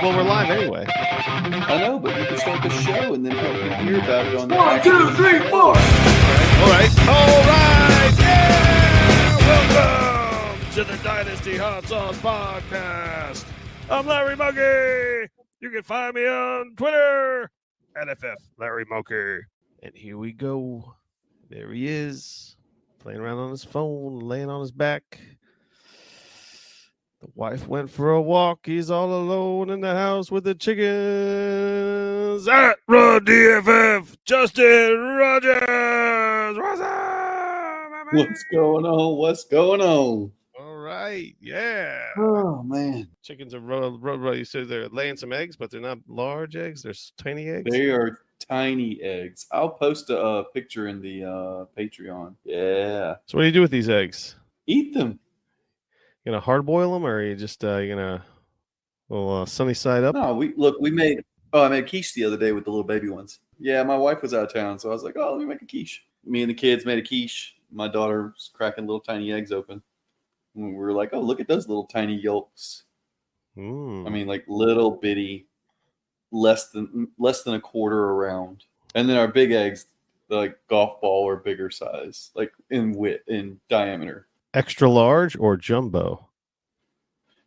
Well, we're live anyway. I know, but you can start the show and then hear about it on the 1, 2, 3, 4. All right. Yeah! Welcome to the Dynasty Hot Sauce Podcast. I'm Larry Monkey. You can find me on Twitter at FF Larry Monkey. And here we go. There he is, playing around on his phone, laying on his back. The wife went for a walk. He's all alone in the house with the chickens. At Run DFF, Justin Rogers. What's up? What's going on? What's going on? All right. Yeah. Oh, man. Chickens are, you said they're laying some eggs, but they're not large eggs. They're tiny eggs. They are tiny eggs. I'll post a picture in the Patreon. Yeah. So what do you do with these eggs? Eat them. You gonna hard boil them, or are you just you gonna little sunny side up? No, I made quiche the other day with the little baby ones. Yeah, my wife was out of town, so I was like, oh, let me make a quiche. Me and the kids made a quiche. My daughter was cracking little tiny eggs open. And we were like, oh, look at those little tiny yolks. I mean, like little bitty, less than a quarter around. And then our big eggs, like golf ball or bigger size, like in diameter. Extra large or jumbo?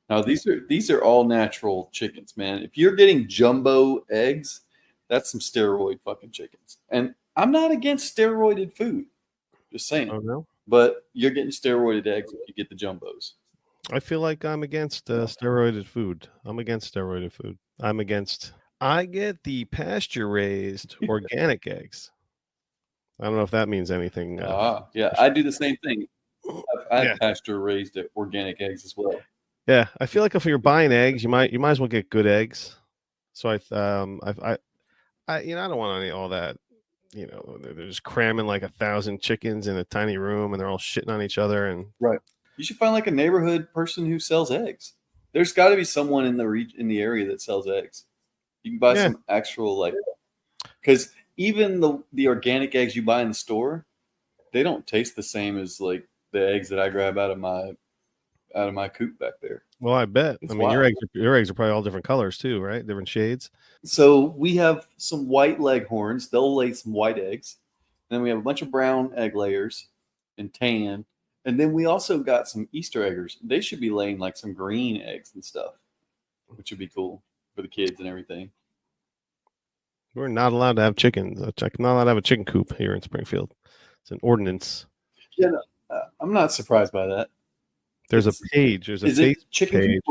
Now these are all natural chickens, man. If you're getting jumbo eggs, that's some steroid fucking chickens. And I'm not against steroided food. Just saying. Oh no. But you're getting steroided eggs if you get the jumbos. I feel like I'm against steroided food. I get the pasture raised organic eggs. I don't know if that means anything. Yeah, I do the same thing. I've pasture raised organic eggs as well. Yeah, I feel like if you're buying eggs, you might as well get good eggs. So I don't want any all that. You know, they're just cramming like 1,000 chickens in a tiny room, and they're all shitting on each other. And right, you should find like a neighborhood person who sells eggs. There's got to be someone in the area that sells eggs. You can buy some actual because even the organic eggs you buy in the store, they don't taste the same as like the eggs that I grab out of my coop back there. Well, I bet. It's I mean, wild. your eggs are probably all different colors too, right? Different shades. So we have some white leghorns. They'll lay some white eggs. Then we have a bunch of brown egg layers and tan. And then we also got some Easter eggers. They should be laying like some green eggs and stuff, which would be cool for the kids and everything. We're not allowed to have chickens. I'm not allowed to have a chicken coop here in Springfield. It's an ordinance. Yeah, I'm not surprised by that. There's a page. There's a Facebook page.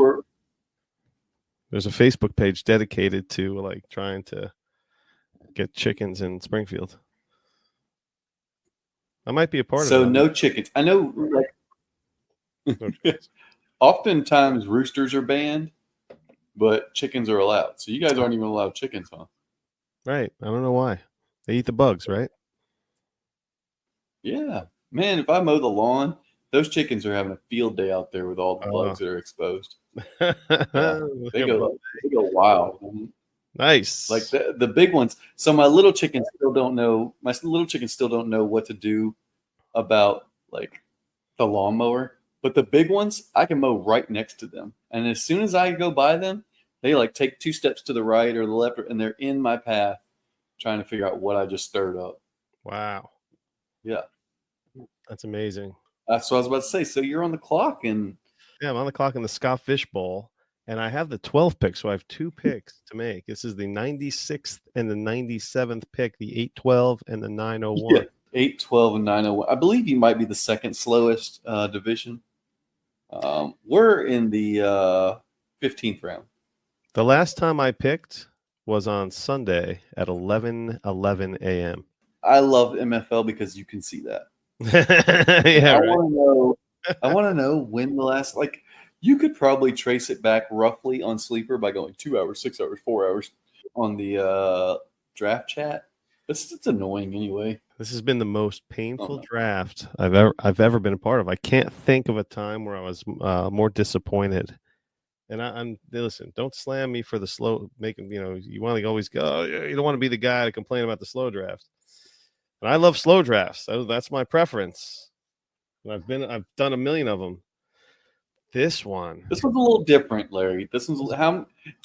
There's a Facebook page dedicated to like trying to get chickens in Springfield. I might be a part of it. So no chickens. I know. Oftentimes roosters are banned, but chickens are allowed. So you guys aren't even allowed chickens, huh? Right. I don't know why. They eat the bugs, right? Yeah, man. If I mow the lawn, those chickens are having a field day out there with all the bugs that are exposed. Yeah, they go wild. Nice. Like the big ones. So my little chickens still don't know. My little chickens still don't know what to do about like the lawnmower. But the big ones, I can mow right next to them. And as soon as I go by them, they like take 2 steps to the right or the left, and they're in my path, trying to figure out what I just stirred up. Wow. Yeah, that's amazing. That's what I was about to say. So you're on the clock, and yeah, I'm on the clock in the Scott Fish Bowl, and I have the 12th pick, so I have 2 picks to make. This is the 96th and the 97th pick, the 812 and the 901. Yeah, 812 and 901. I believe you might be the second slowest division. We're in the 15th round. The last time I picked was on Sunday at 11:11 a.m. I love MFL because you can see that. Yeah, I want to know when the last, like, you could probably trace it back roughly on Sleeper by going 2 hours, 6 hours, 4 hours on the draft chat. It's annoying anyway. This has been the most painful draft I've ever been a part of. I can't think of a time where I was more disappointed. And listen, don't slam me for the slow making. You want to always go. You don't want to be the guy to complain about the slow draft. And I love slow drafts. That's my preference. And I've done a million of them. This one. This one's a little different, Larry. This one's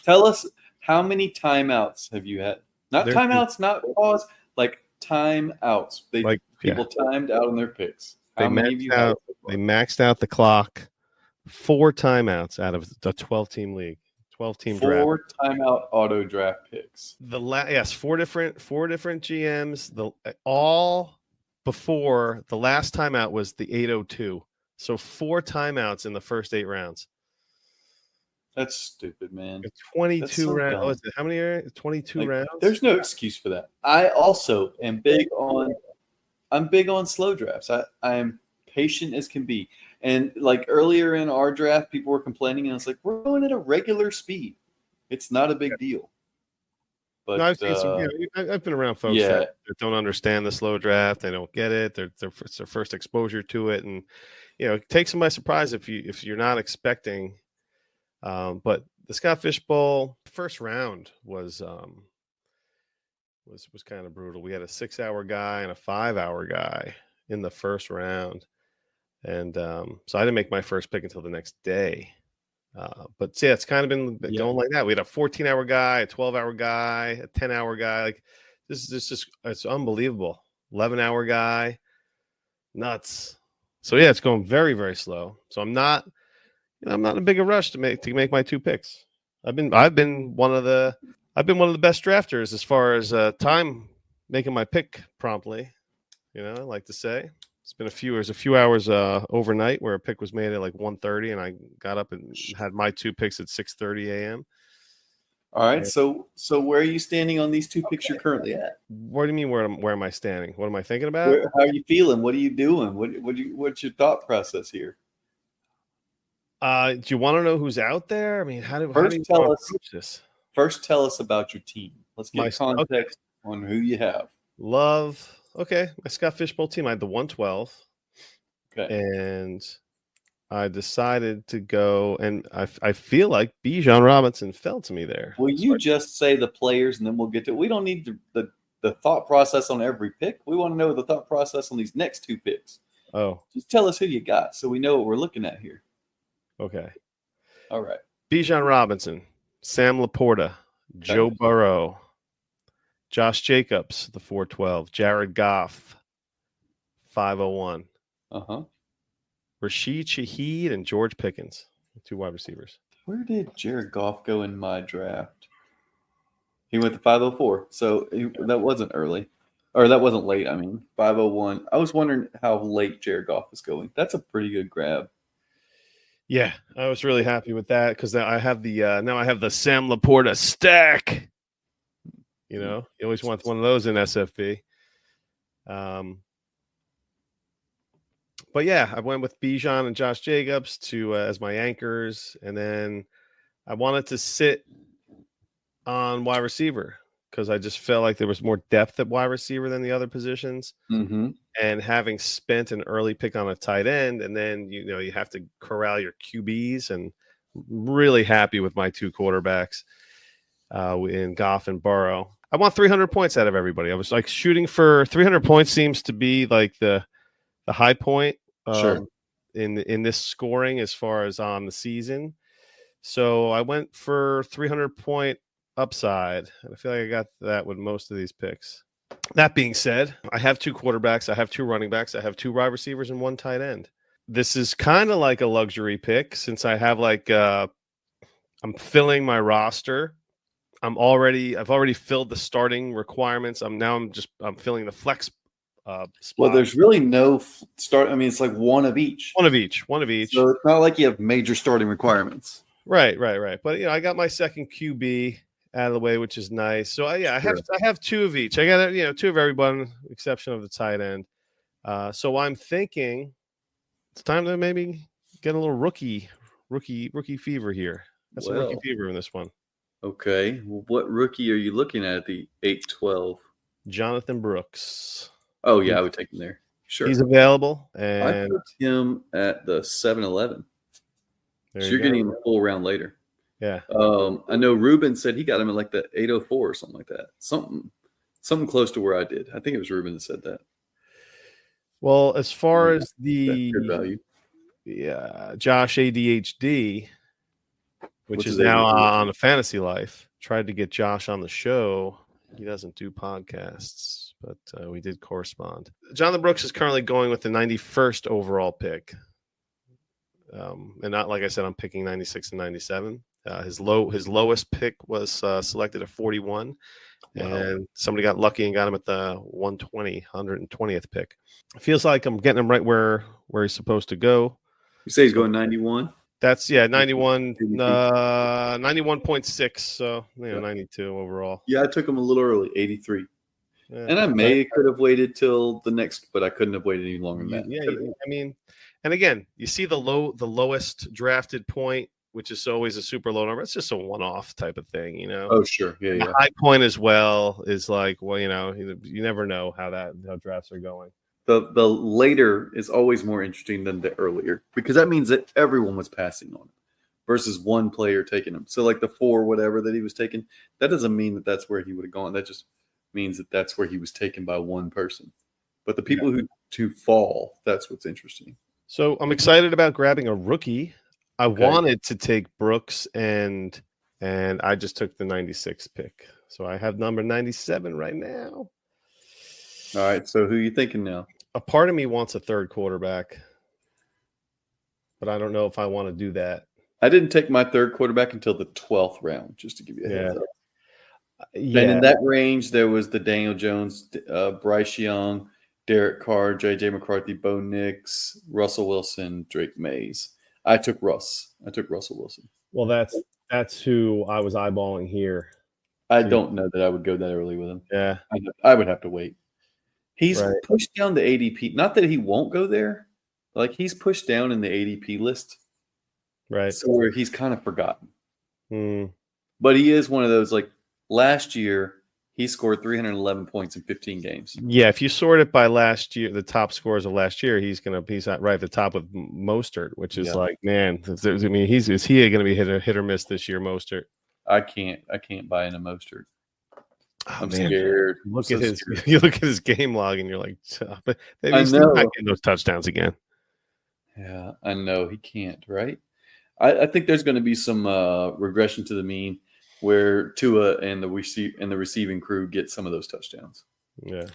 tell us how many timeouts have you had? Not timeouts, not pause, like timeouts. People timed out on their picks. How many have you had? They maxed out the clock 4 timeouts out of the 12-team league. 12-team draft. 4 timeout auto draft picks. Four different GMs. All before the last timeout was the 802. So 4 timeouts in the first 8 rounds. That's stupid, man. 22 rounds. How many are 22 rounds? There's no excuse for that. I also am big on slow drafts. I am patient as can be. And like earlier in our draft, people were complaining, and I was like, we're going at a regular speed. It's not a big deal. But no, I've seen I've been around folks that don't understand the slow draft. They don't get it. It's their first exposure to it, and it takes them by surprise if you're not expecting. But the Scott Fish Bowl first round was kind of brutal. We had a 6-hour guy and a 5-hour guy in the first round, and so I didn't make my first pick until the next day. But yeah, it's kind of been going like that. We had a 14-hour guy, a 12-hour guy, a 10-hour guy. Like this is just it's unbelievable. 11-hour guy, nuts. So yeah, it's going very, very slow. So I'm not in a big rush to make my 2 picks. I've been one of the best drafters as far as time making my pick promptly. I like to say. It's been a few hours overnight where a pick was made at like 1:30, and I got up and had my 2 picks at 6:30 a.m. All right, so where are you standing on these 2 picks you're currently at? What do you mean? Where am I standing? What am I thinking about? How are you feeling? What are you doing? What's your thought process here? Do you want to know who's out there? I mean, First tell us about your team. Let's get context on who you have. Love. Okay, my Scott Fish Bowl team. I had the 112. Okay. And I decided to go, and I feel like Bijan Robinson fell to me there. Will you just say the players, and then we'll get to it? We don't need the thought process on every pick. We want to know the thought process on these next 2 picks. Oh. Just tell us who you got so we know what we're looking at here. Okay. All right. Bijan Robinson, Sam Laporta, Joe Burrow, Josh Jacobs, the 412, Jared Goff, 501. Rashid Shaheed and George Pickens, 2 wide receivers. Where did Jared Goff go in my draft? He went to 504, so that wasn't early. Or that wasn't late, 501. I was wondering how late Jared Goff was going. That's a pretty good grab. Yeah, I was really happy with that because now I have the Sam Laporta stack. You always want one of those in SFB. But yeah, I went with Bijan and Josh Jacobs as my anchors, and then I wanted to sit on wide receiver because I just felt like there was more depth at wide receiver than the other positions. Mm-hmm. And having spent an early pick on a tight end, and then you have to corral your QBs, and really happy with my 2 quarterbacks in Goff and Burrow. I want 300 points out of everybody. I was like shooting for 300 points. Seems to be like the high point in this scoring as far as on the season. So I went for 300 point upside, and I feel like I got that with most of these picks. That being said, I have 2 quarterbacks, I have 2 running backs, I have 2 wide receivers, and 1 tight end. This is kind of like a luxury pick since I have I'm filling my roster. I've already filled the starting requirements. I'm filling the flex spot. Well, there's really no start. It's like one of each. One of each. So it's not like you have major starting requirements. Right. But I got my second QB out of the way, which is nice. So I have 2 of each. I got 2 of everyone, exception of the tight end. So I'm thinking it's time to maybe get a little rookie fever here. That's a rookie fever in this one. Okay. Well, what rookie are you looking at the 8-12? Jonathan Brooks. Oh yeah, I would take him there. Sure. He's available, and I put him at the 7-11. So you're getting him a full round later. Yeah. I know Ruben said he got him at like the 804 or something like that. Something close to where I did. I think it was Ruben that said that. Well, as far as the good value. Josh ADHD, which is now on a Fantasy Life. Tried to get Josh on the show. He doesn't do podcasts, but we did correspond. Jonathan Brooks is currently going with the 91st overall pick. And not, like I said, I'm picking 96 and 97. His lowest pick was selected at 41. Wow. And somebody got lucky and got him at the 120th pick. It feels like I'm getting him right where he's supposed to go. You say he's going 91? That's 91, 91.6. So 92 overall. Yeah, I took him a little early, 83. Yeah, and I could have waited till the next, but I couldn't have waited any longer than that. Yeah, I mean, and again, you see the lowest drafted point, which is always a super low number. It's just a one-off type of thing, you know. Oh, sure, yeah. The high point as well is like, well, you never know how drafts are going. The later is always more interesting than the earlier because that means that everyone was passing on it versus one player taking him. So like the 4 whatever that he was taking, that doesn't mean that that's where he would have gone. That just means that that's where he was taken by one person. But the people who fall, that's what's interesting. So I'm excited about grabbing a rookie. I wanted to take Brooks and I just took the 96 pick. So I have number 97 right now. All right. So who are you thinking now? A part of me wants a third quarterback, but I don't know if I want to do that. I didn't take my third quarterback until the 12th round, just to give you a heads up. Yeah. And in that range, there was the Daniel Jones, Bryce Young, Derek Carr, J.J. McCarthy, Bo Nix, Russell Wilson, Drake Mays. I took Russell Wilson. Well, that's who I was eyeballing here. I don't know that I would go that early with him. Yeah. I would have to wait. He's pushed down the ADP. Not that he won't go there. Like, he's pushed down in the ADP list. Right. So where he's kind of forgotten. Mm. But he is one of those, like, last year, he scored 311 points in 15 games. Yeah, if you sort it by last year, the top scores of last year, he's right at the top with Mostert, which is like, man, I mean, is he going to be hit or miss this year, Mostert? I can't buy into Mostert. I'm scared. You look at his game log and you're like, but maybe he's not getting those touchdowns again. Yeah, I know he can't. Right? I think there's going to be some regression to the mean where Tua and the receiving crew get some of those touchdowns. Yeah.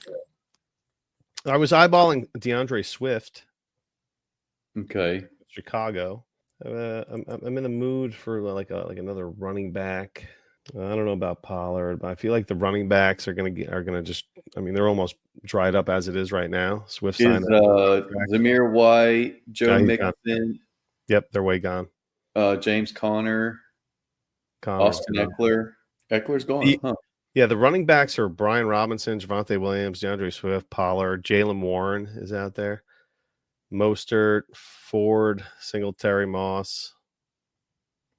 I was eyeballing DeAndre Swift. Okay. Chicago. I'm in the mood for like another running back. I don't know about Pollard, but I feel like the running backs are gonna just. I mean, they're almost dried up as it is right now. Swift signed Zamir White, Joe Mixon. Yep, they're way gone. James Conner, Austin Eckler. Eckler's gone. Yeah, the running backs are Brian Robinson, Javonte Williams, DeAndre Swift, Pollard, Jalen Warren is out there. Mostert, Ford, Singletary, Moss.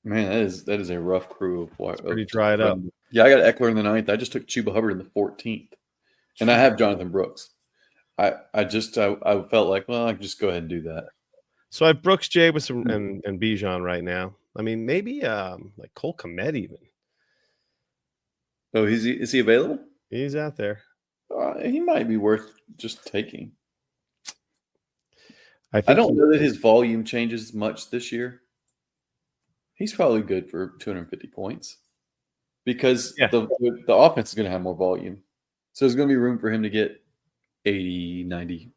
Man, that is a rough crew of pretty dried up. Yeah, I got Eckler in the 9th. I just took Chuba Hubbard in the 14th. And I have Jonathan Brooks. I felt like, well, I can just go ahead and do that. So I have Brooks, Jabus, and Bijan right now. I mean, maybe like Cole Kmet even. Oh, is he available? He's out there. He might be worth just taking. I don't know that his volume changes much this year. He's probably good for 250 points because the offense is going to have more volume. So there's going to be room for him to get 80, 90,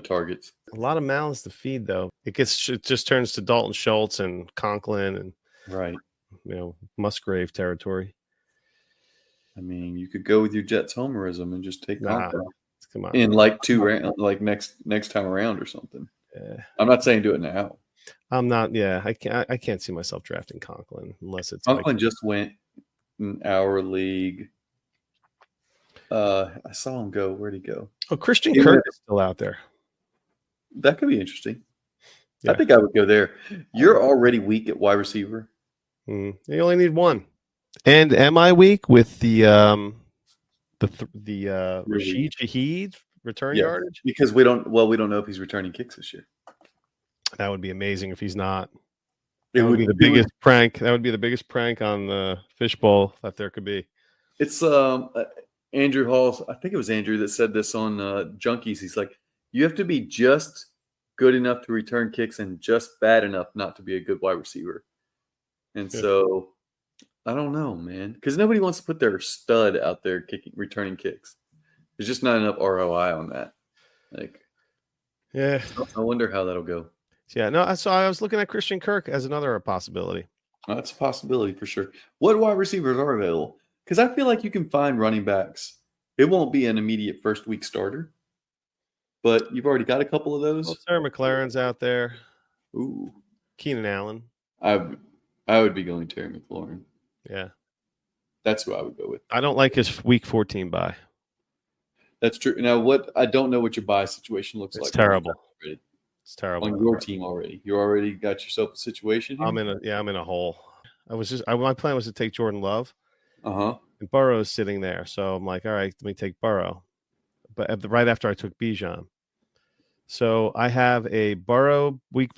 targets. A lot of mouths to feed, though. It just turns to Dalton Schultz and Conklin and Musgrave territory. I mean, you could go with your Jets homerism and just take Conklin. Come on. In like 2 rounds, like next time around or something. Yeah. I'm not saying do it now. I'm not. Yeah, I can't see myself drafting Conklin unless it's Conklin just went in our league. I saw him go. Where'd he go? Oh, Christian Kirk is still out there. That could be interesting. Yeah. I think I would go there. You're already weak at wide receiver. You only need one. And am I weak with the Rashid Shaheed return yardage? Because we don't know if he's returning kicks this year. That would be amazing if he's not. It would be the biggest prank. That would be the biggest prank on the fishbowl that there could be. It's Andrew Hall. I think it was Andrew that said this on Junkies. He's like, you have to be just good enough to return kicks and just bad enough not to be a good wide receiver. And so I don't know, man, because nobody wants to put their stud out there returning kicks. There's just not enough ROI on that. Like, yeah, I wonder how that'll go. Yeah, no. So I was looking at Christian Kirk as another possibility. That's a possibility for sure. What wide receivers are available? Because I feel like you can find running backs. It won't be an immediate first week starter, but you've already got a couple of those. Well, Sarah McLaren's out there. Ooh, Keenan Allen. I would be going Terry McLaurin. Yeah, that's who I would go with. I don't like his week 14 bye. That's true. Now, I don't know what your buy situation looks like. It's terrible. It's terrible on your team already. You already got yourself a situation here? I'm in a hole. My plan was to take Jordan Love. Uh-huh. And Burrow's sitting there. So I'm like, all right, let me take Burrow. But right after I took Bijan. So I have a Burrow week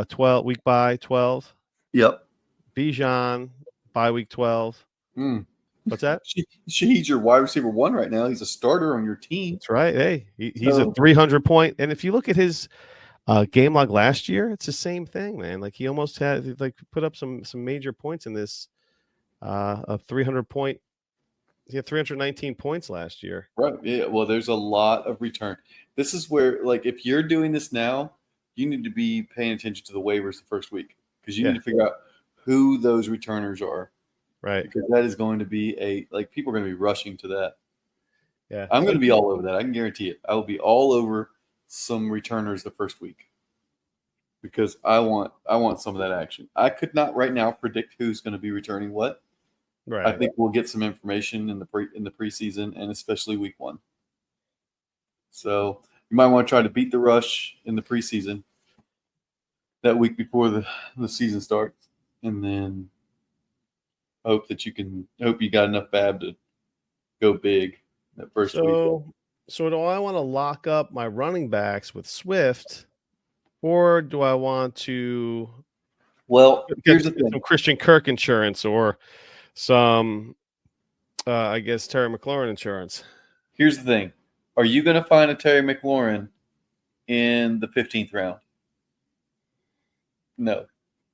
12 week bye 12. Yep. Bijan bye week 12. What's that? He's your wide receiver 1 right now. He's a starter on your team. That's right. Hey, he's a 300 point. And if you look at his game log last year, it's the same thing, man. Like he almost had put up some major points in this a 300 point. He had 319 points last year. Right. Yeah. Well, there's a lot of return. This is where, like, if you're doing this now, you need to be paying attention to the waivers the first week because you need to figure out who those returners are. Right. Because that is going to be people are going to be rushing to that. Yeah. I'm going to be all over that. I can guarantee it. I will be all over some returners the first week because I want some of that action. I could not right now predict who's going to be returning what. Right. I think we'll get some information in the preseason and especially week 1. So you might want to try to beat the rush in the preseason that week before the season starts, and then hope you got enough BAB to go big that first week. So do I want to lock up my running backs with Swift, or do I want to? Well, here's the thing: some Christian Kirk insurance or some, I guess, Terry McLaurin insurance. Here's the thing: are you going to find a Terry McLaurin in the 15th round? No,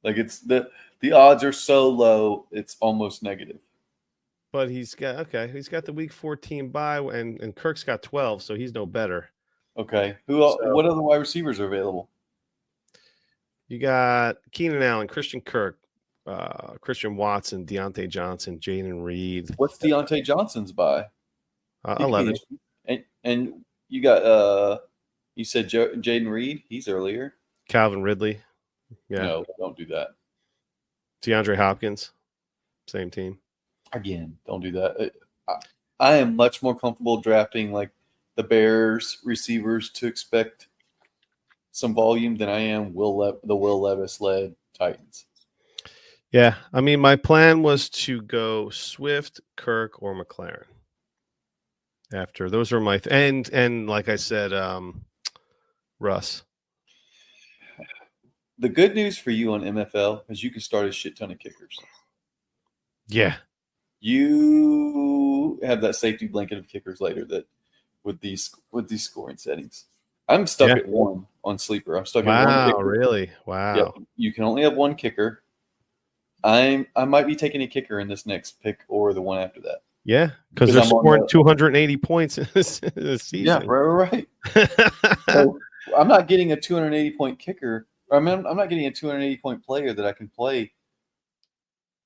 like it's the odds are so low, it's almost negative. But he's got the week 14 bye, and Kirk's got 12, so he's no better. Okay, what other wide receivers are available? You got Keenan Allen, Christian Kirk, Christian Watson, Deontay Johnson, Jaden Reed. What's Deontay Johnson's bye? 11. And you got you said Jaden Reed. He's earlier. Calvin Ridley. Yeah. No, don't do that. DeAndre Hopkins, same team. Again, don't do that. I am much more comfortable drafting like the Bears receivers to expect some volume than I am the Will Levis led Titans. Yeah, I mean, my plan was to go Swift, Kirk, or McLaren. After those are my and like I said, Russ. The good news for you on MFL is you can start a shit ton of kickers. Yeah. You have that safety blanket of kickers later that with these scoring settings. I'm stuck at 1 on sleeper. I'm stuck at 1 kicker. Really? Wow. Yep. You can only have 1 kicker. I might be taking a kicker in this next pick or the one after that. Yeah, because they're scoring 280 points in this season. Yeah, right. So I'm not getting a 280 point kicker. I'm not getting a 280 point player that I can play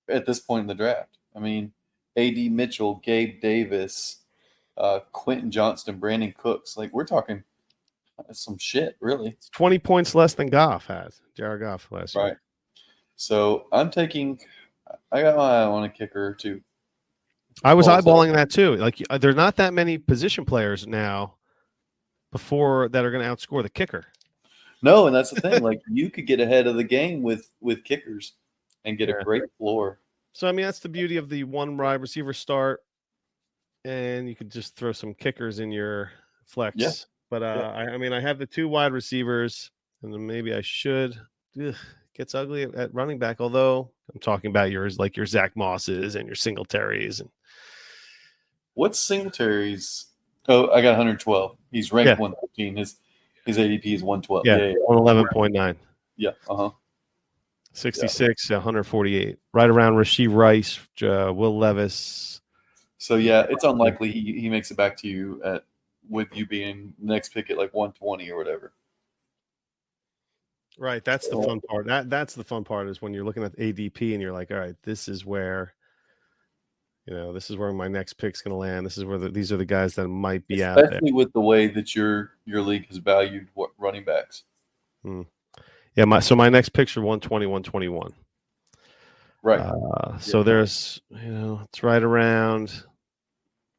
at this point in the draft. I mean, A.D. Mitchell, Gabe Davis, Quentin Johnston, Brandon Cooks. Like, we're talking some shit, really. It's 20 points less than Jared Goff last year. Right. So I got my eye on a kicker or two. I was eyeballing that too. Like, there's not that many position players now before that are going to outscore the kicker. No, and that's the thing. Like, you could get ahead of the game with kickers and get a great floor. So, I mean, that's the beauty of the 1 wide receiver start, and you could just throw some kickers in your flex. Yeah. But I mean, I have the 2 wide receivers, and then maybe I should. Gets ugly at running back. Although I'm talking about your Zach Mosses and your Singletaries. And what's Singletaries? Oh, I got 112. He's ranked 115. His His ADP is 112. Yeah, Yeah. 111.9. Yeah. 66, 148. Right around Rasheed Rice, Will Levis. So yeah, it's unlikely he makes it back to you with you being next pick at like 120 or whatever. Right, that's the fun part. That's the fun part is when you're looking at ADP and you're like, all right, this is where my next pick's going to land. This is where these are the guys that might be out there. Especially with the way that your league has valued running backs. Yeah, my next picks are 120, 121. Right. So there's, it's right around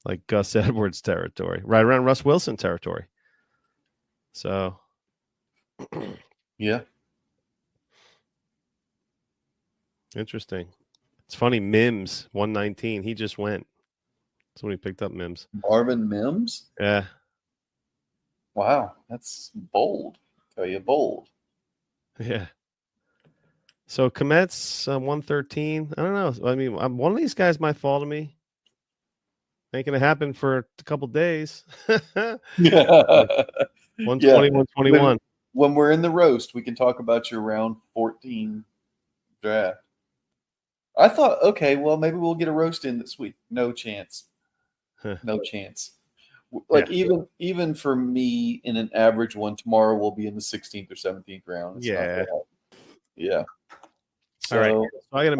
like Gus Edwards territory, right around Russ Wilson territory. So, yeah. Interesting. It's funny. Mims 119. He just went. Somebody picked up Mims. Marvin Mims. Yeah. Wow, that's bold. Tell you, bold. Yeah. So Komet's 113. I don't know. I mean, one of these guys might fall to me. Ain't gonna happen for a couple days. 120, 121. When we're in the roast, we can talk about your round 14 draft. I thought, okay, well, maybe we'll get a roast in this week. No chance. No chance. Like even for me in an average one, tomorrow we'll be in the 16th or 17th round. It's yeah. So all right. So I gotta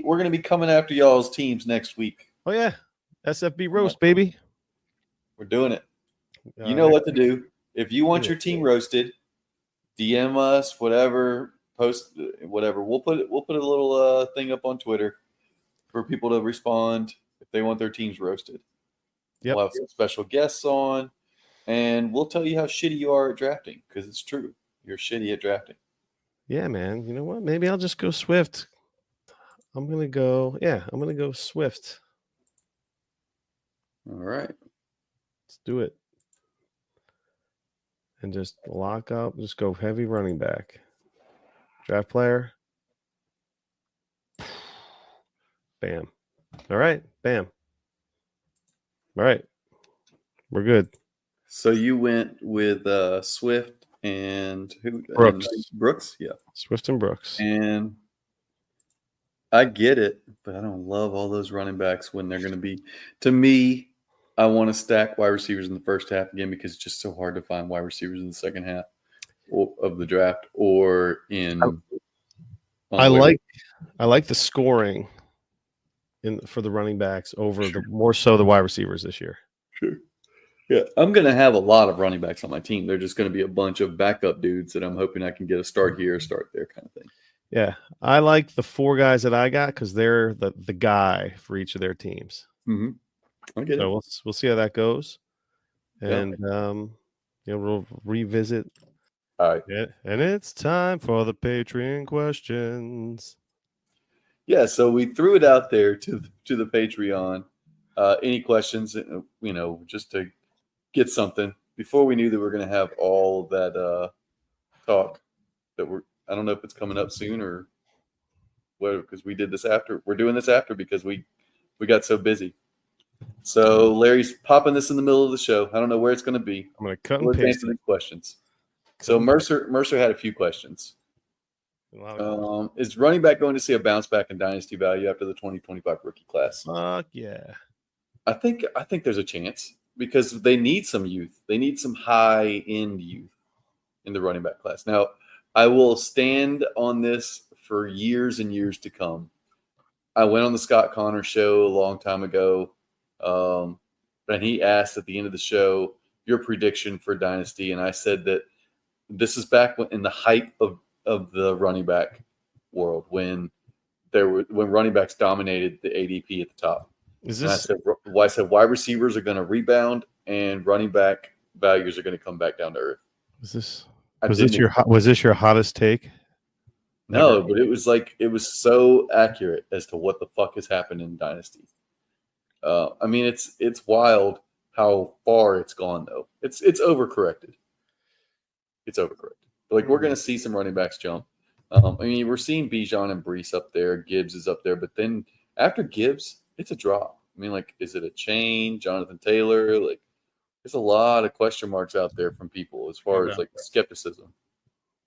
we're gonna be coming after y'all's teams next week. Oh yeah. SFB roast, baby. We're doing it. You know what to do. If you want your team roasted, DM us, whatever, post whatever. We'll put a little thing up on Twitter for people to respond if they want their teams roasted. Yep. We'll have some special guests on, and we'll tell you how shitty you are at drafting, because it's true. You're shitty at drafting. Yeah, man. You know what? Maybe I'll just go Swift. I'm gonna go Swift. All right. Let's do it. And just lock up. Just go heavy running back. Draft player. Bam. All right. Bam. All right. We're good. So you went with Swift and who? Brooks. Brooks, yeah. Swift and Brooks. And I get it, but I don't love all those running backs when they're going to be. To me, I want to stack wide receivers in the first half again because it's just so hard to find wide receivers in the second half of the draft or in. I like the scoring for the running backs over more so the wide receivers this year. Sure. Yeah, I'm going to have a lot of running backs on my team. They're just going to be a bunch of backup dudes that I'm hoping I can get a start here, a start there kind of thing. Yeah, I like the 4 guys that I got because they're the guy for each of their teams. Mm-hmm. I get it. We'll see how that goes, and we'll revisit. All right. Yeah, and it's time for the Patreon questions. Yeah, so we threw it out there to the Patreon. Any questions? Just to get something before we knew that we were going to have all of that talk. I don't know if it's coming up soon or what, because we did this after. We're doing this after because we got so busy. So Larry's popping this in the middle of the show. I don't know where it's going to be. I'm going to cut and paste answer these questions. So Mercer had a few questions. Is running back going to see a bounce back in dynasty value after the 2025 rookie class? Fuck yeah. I think there's a chance because they need some youth. They need some high-end youth in the running back class. Now, I will stand on this for years and years to come. I went on the Scott Connor show a long time ago, and he asked at the end of the show your prediction for dynasty, and I said that this is back in the height of the running back world when running backs dominated the ADP at the top. I said wide receivers are going to rebound and running back values are going to come back down to earth. Was this your hottest take? No, but it was so accurate as to what the fuck has happened in dynasty. I mean, it's wild how far it's gone though. It's overcorrected. It's overcorrected. Like we're going to see some running backs jump. I mean, we're seeing Bijan and Brees up there. Gibbs is up there, but then after Gibbs, it's a drop. I mean, like, is it a chain? Jonathan Taylor? Like, There's a lot of question marks out there from people as far as like skepticism.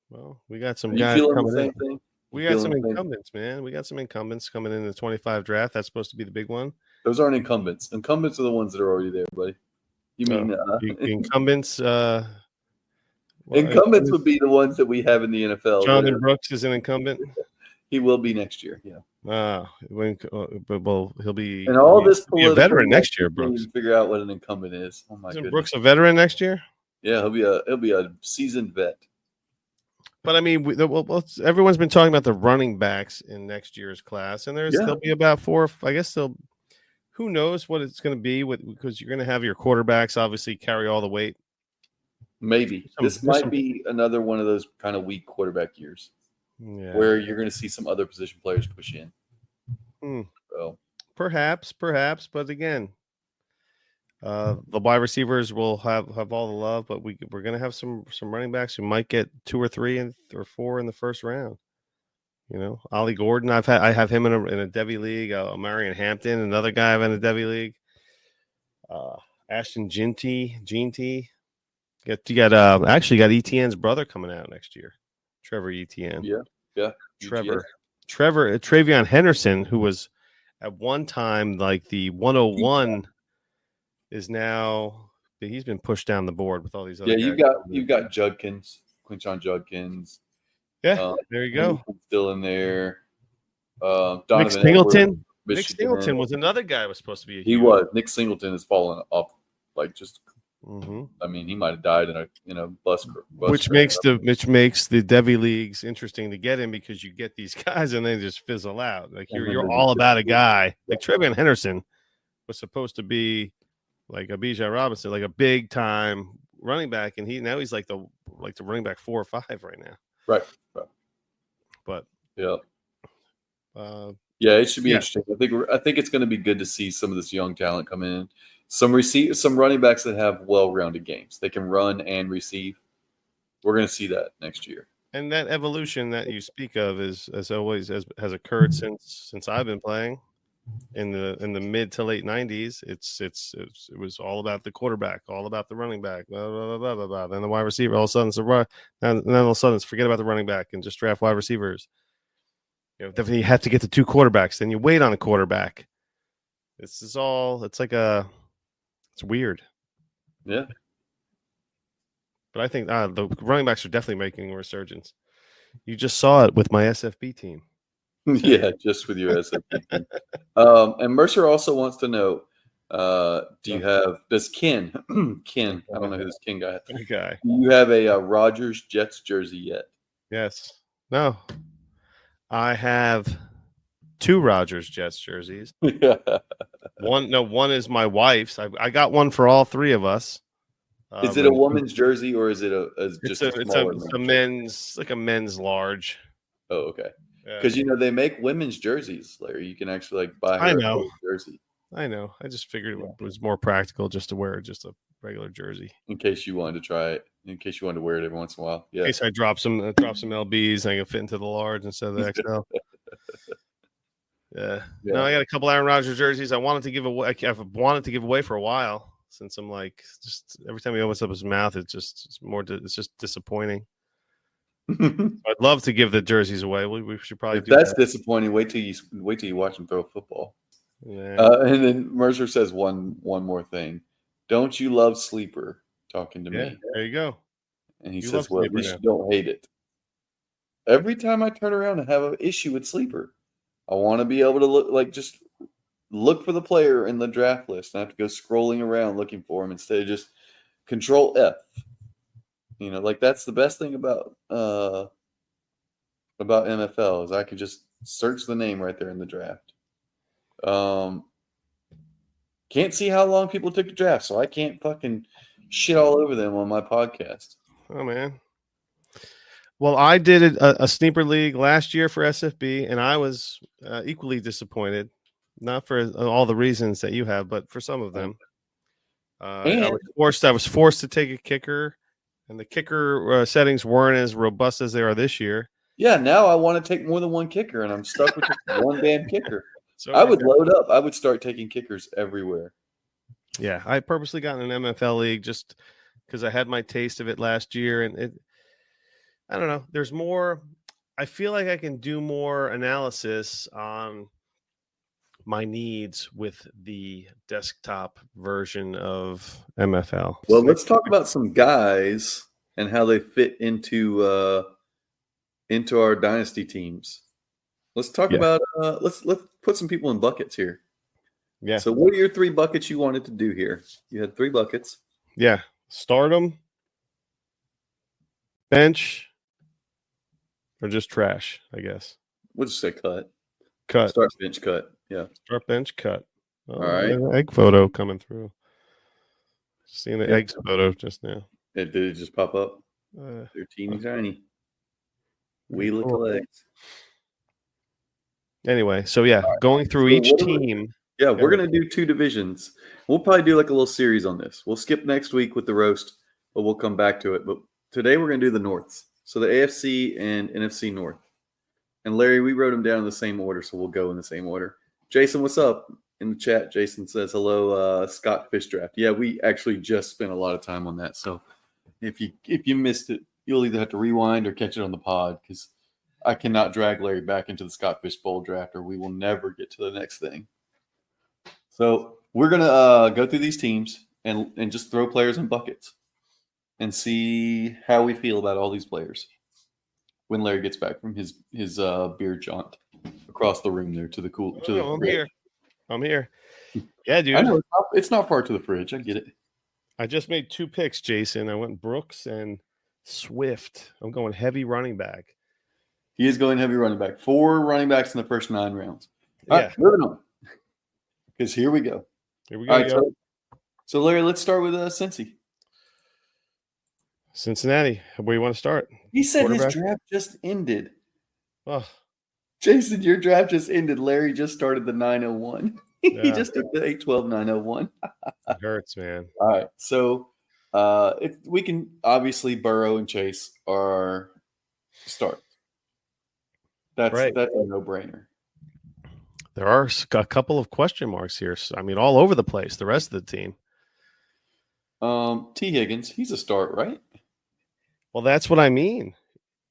Well, we got some Are you guys feeling coming the same in. thing? We got some incumbents, man. We got some incumbents coming in the 25 draft. That's supposed to be the big one. Those aren't incumbents. Incumbents are the ones that are already there, buddy. You mean incumbents? Incumbents would be the ones that we have in the NFL. Jonathan Brooks is an incumbent. He will be next year. Yeah. Well, he'll be. And all this be a veteran next year. Brooks. Figure out what an incumbent is. Oh my goodness. Brooks a veteran next year? Yeah, he'll be a seasoned vet. But I mean, everyone's been talking about the running backs in next year's class, and there'll be about 4. I guess who knows what it's going to be because you're going to have your quarterbacks obviously carry all the weight. Maybe this might be another one of those kind of weak quarterback years, where you're going to see some other position players push in. So perhaps, but again, the wide receivers will have all the love, but we're going to have some running backs who might get 2 or 3 or 4 in the first round. You know, Ollie Gordon. I have him in a Devy league. Marion Hampton, another guy I've in a Devy league. Ashton Ginty. You got Etienne's brother coming out next year, Trevor Etienne. Yeah. Travion Henderson, who was at one time like the 101, is now he's been pushed down the board with all these other. Yeah, you got Judkins, Quinshon Judkins. Yeah, there you go. Still in there. Nick Singleton. Nick Singleton was another guy who was supposed to be. He was. Nick Singleton has fallen off, like just. Mm-hmm. I mean, he might have died in a bus which makes the Devy leagues interesting to get in because you get these guys and they just fizzle out. Like you're all about a guy like Travion Henderson was supposed to be like a Bijan Robinson, like a big time running back, and he's like the running back 4 or 5 right now. Right. But yeah, it should be interesting. I think it's going to be good to see some of this young talent come in. Some running backs that have well-rounded games. They can run and receive. We're going to see that next year. And that evolution that you speak of has occurred since I've been playing in the mid to late 90s. It was all about the quarterback, all about the running back, blah blah blah blah blah. Then the wide receiver. All of a sudden, then all of a sudden, forget about the running back and just draft wide receivers. You know, definitely you have to get the 2 quarterbacks. Then you wait on a quarterback. This is all. It's weird. Yeah. But I think the running backs are definitely making a resurgence. You just saw it with my SFB team. Yeah, just with your SFB team. And Mercer also wants to know, does Ken, I don't know who this Ken guy is. Okay. Do you have a Rogers Jets jersey yet? Yes. No. I have 2 Rogers Jets jerseys. One is my wife's. I got one for all 3 of us. Is it a woman's jersey or is it just a smaller? It's a men's, like a men's large. Oh, okay. Because they make women's jerseys, Larry. You can actually buy her a jersey. I know. I just figured it was more practical just to wear just a regular jersey. In case you wanted to try it. In case you wanted to wear it every once in a while. Yeah. In case I drop some LBs, I can fit into the large instead of the XL. Yeah. No, I got a couple Aaron Rodgers jerseys. I wanted to give away. I've wanted to give away for a while since I'm like, just every time he opens up his mouth, it's just disappointing. I'd love to give the jerseys away. We should probably do that's that. Disappointing. Wait till you watch him throw a football. Yeah. And then Mercer says one more thing. Don't you love Sleeper? Talking to me. There you go. And he says, well, at least you don't hate it. Every time I turn around and have an issue with Sleeper, I want to be able to look for the player in the draft list. And I have to go scrolling around looking for him instead of just Control F. That's the best thing about NFL is I can just search the name right there in the draft. Can't see how long people took the draft, so I can't fucking shit all over them on my podcast. Oh, man. Well, I did a sneaker league last year for SFB, and I was equally disappointed. Not for all the reasons that you have, but for some of them. I was forced to take a kicker, and the kicker settings weren't as robust as they are this year. Yeah, now I want to take more than one kicker, and I'm stuck with just one damn kicker. So I would load up. I would start taking kickers everywhere. Yeah, I purposely got in an MFL league just because I had my taste of it last year, and I don't know. There's more. I feel like I can do more analysis on my needs with the desktop version of MFL. Well, let's talk about some guys and how they fit into our dynasty teams. Let's talk about let's put some people in buckets here. Yeah. So what are your 3 buckets you wanted to do here? You had 3 buckets. Yeah. Stardom, bench, or just trash, I guess. We'll just say cut. Cut. Start, bench, cut. Yeah. Start, bench, cut. Oh, All right. Egg photo coming through. Seeing the Yeah. eggs photo just now. Did it just pop up? They're teeny tiny. Wee little eggs. Anyway, so yeah, going through each team. Yeah, we're going to do 2 divisions. We'll probably do like a little series on this. We'll skip next week with the roast, but we'll come back to it. But today we're going to do the Norths. So the AFC and NFC North. And Larry, we wrote them down in the same order, so we'll go in the same order. Jason, what's up? In the chat, Jason says, hello, Scott Fish Draft. Yeah, we actually just spent a lot of time on that. So if you missed it, you'll either have to rewind or catch it on the pod because I cannot drag Larry back into the Scott Fish Bowl draft or we will never get to the next thing. So we're going to go through these teams and just throw players in buckets and see how we feel about all these players when Larry gets back from his beer jaunt across the room there to the cool. I'm here. Yeah, dude. I know it's not far to the fridge. I get it. I just made 2 picks, Jason. I went Brooks and Swift. I'm going heavy running back. He is going heavy running back. 4 running backs in the first 9 rounds. All right, moving on. Because here we go. Here we go. All right, so Larry, let's start with Cincy. Cincinnati. Where do you want to start? He said his draft just ended. Oh. Jason, your draft just ended. Larry just started the 901. Yeah. He just took the 812 901. It hurts, man. All right. So we can obviously Burrow and Chase are start. That's a no-brainer. There are a couple of question marks here. I mean, all over the place, the rest of the team. T. Higgins, he's a start, right? Well, that's what I mean.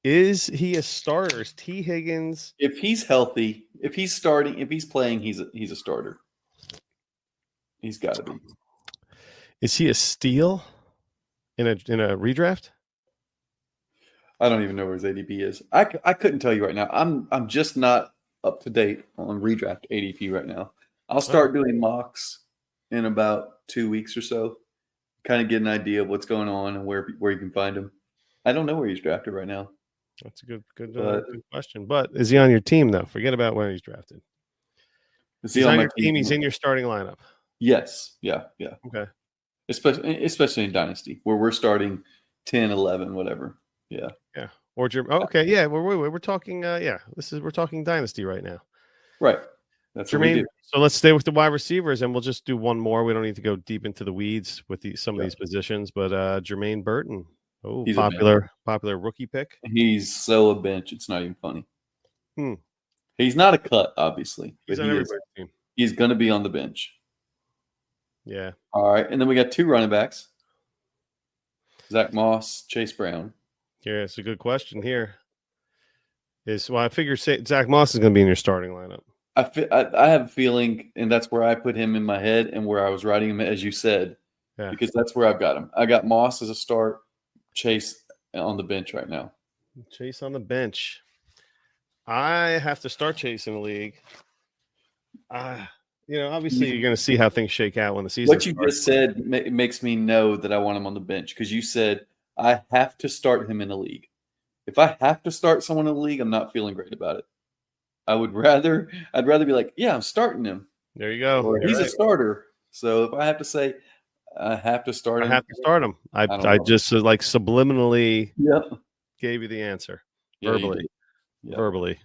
Is he a starter? Is T. Higgins? If he's healthy, if he's starting, if he's playing, he's a starter. He's got to be. Is he a steal in a redraft? I don't even know where his ADP is. I couldn't tell you right now. I'm just not up to date on redraft ADP right now. I'll start doing mocks in about 2 weeks or so. Kind of get an idea of what's going on and where you can find him. I don't know where he's drafted right now. That's a good question. But is he on your team though? Forget about where he's drafted. Is he on your team? He's in your starting lineup. Yes. Yeah. Okay. Especially in Dynasty where we're starting 10, 11, whatever. Yeah. Yeah. Or okay. Yeah. We're talking. We're talking Dynasty right now. Right. That's Jermaine. What we do. So let's stay with the wide receivers, and we'll just do one more. We don't need to go deep into the weeds with some of these positions. But Jermaine Burton, he's popular rookie pick. He's so a bench. It's not even funny. He's not a cut, obviously. He's on everybody's team. He's going to be on the bench. Yeah. All right, and then we got 2 running backs: Zach Moss, Chase Brown. Yeah, it's a good question here. I figure Zach Moss is going to be in your starting lineup. I have a feeling, and that's where I put him in my head and where I was writing him, as you said, because that's where I've got him. I got Moss as a start, Chase on the bench right now. Chase on the bench. I have to start Chase in the league. Obviously you're going to see how things shake out when the season starts. What you just said makes me know that I want him on the bench because you said I have to start him in the league. If I have to start someone in the league, I'm not feeling great about it. I'd rather be like, yeah, I'm starting him. There you go. Or he's a starter. So if I have to say I have to start him. I just subliminally gave you the answer. Verbally. Verbally.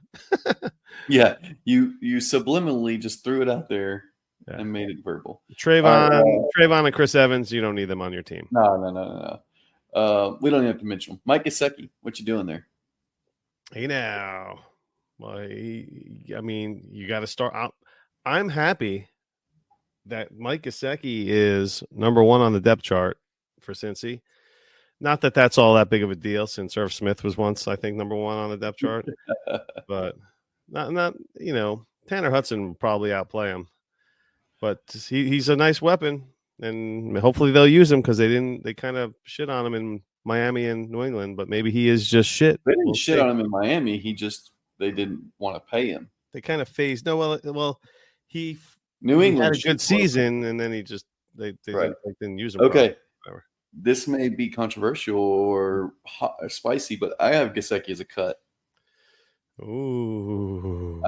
Yeah. You subliminally just threw it out there and made it verbal. Trayvon and Chris Evans, you don't need them on your team. No. We don't even have to mention them. Mike Gesicki, what you doing there? Hey now. Well, you got to start out. I'm happy that Mike Gesicki is number 1 on the depth chart for Cincy. Not that that's all that big of a deal, since Irv Smith was once, I think, number 1 on the depth chart. But not Tanner Hudson will probably outplay him. But he's a nice weapon, and hopefully they'll use him, because they kind of shit on him in Miami and New England. But maybe he is just shit. They didn't shit on him in Miami. They didn't want to pay him. They kind of phased. No, well, New England had a good season, and then he just they didn't use him. Okay, this may be controversial or hot or spicy, but I have Gesicki as a cut. Ooh,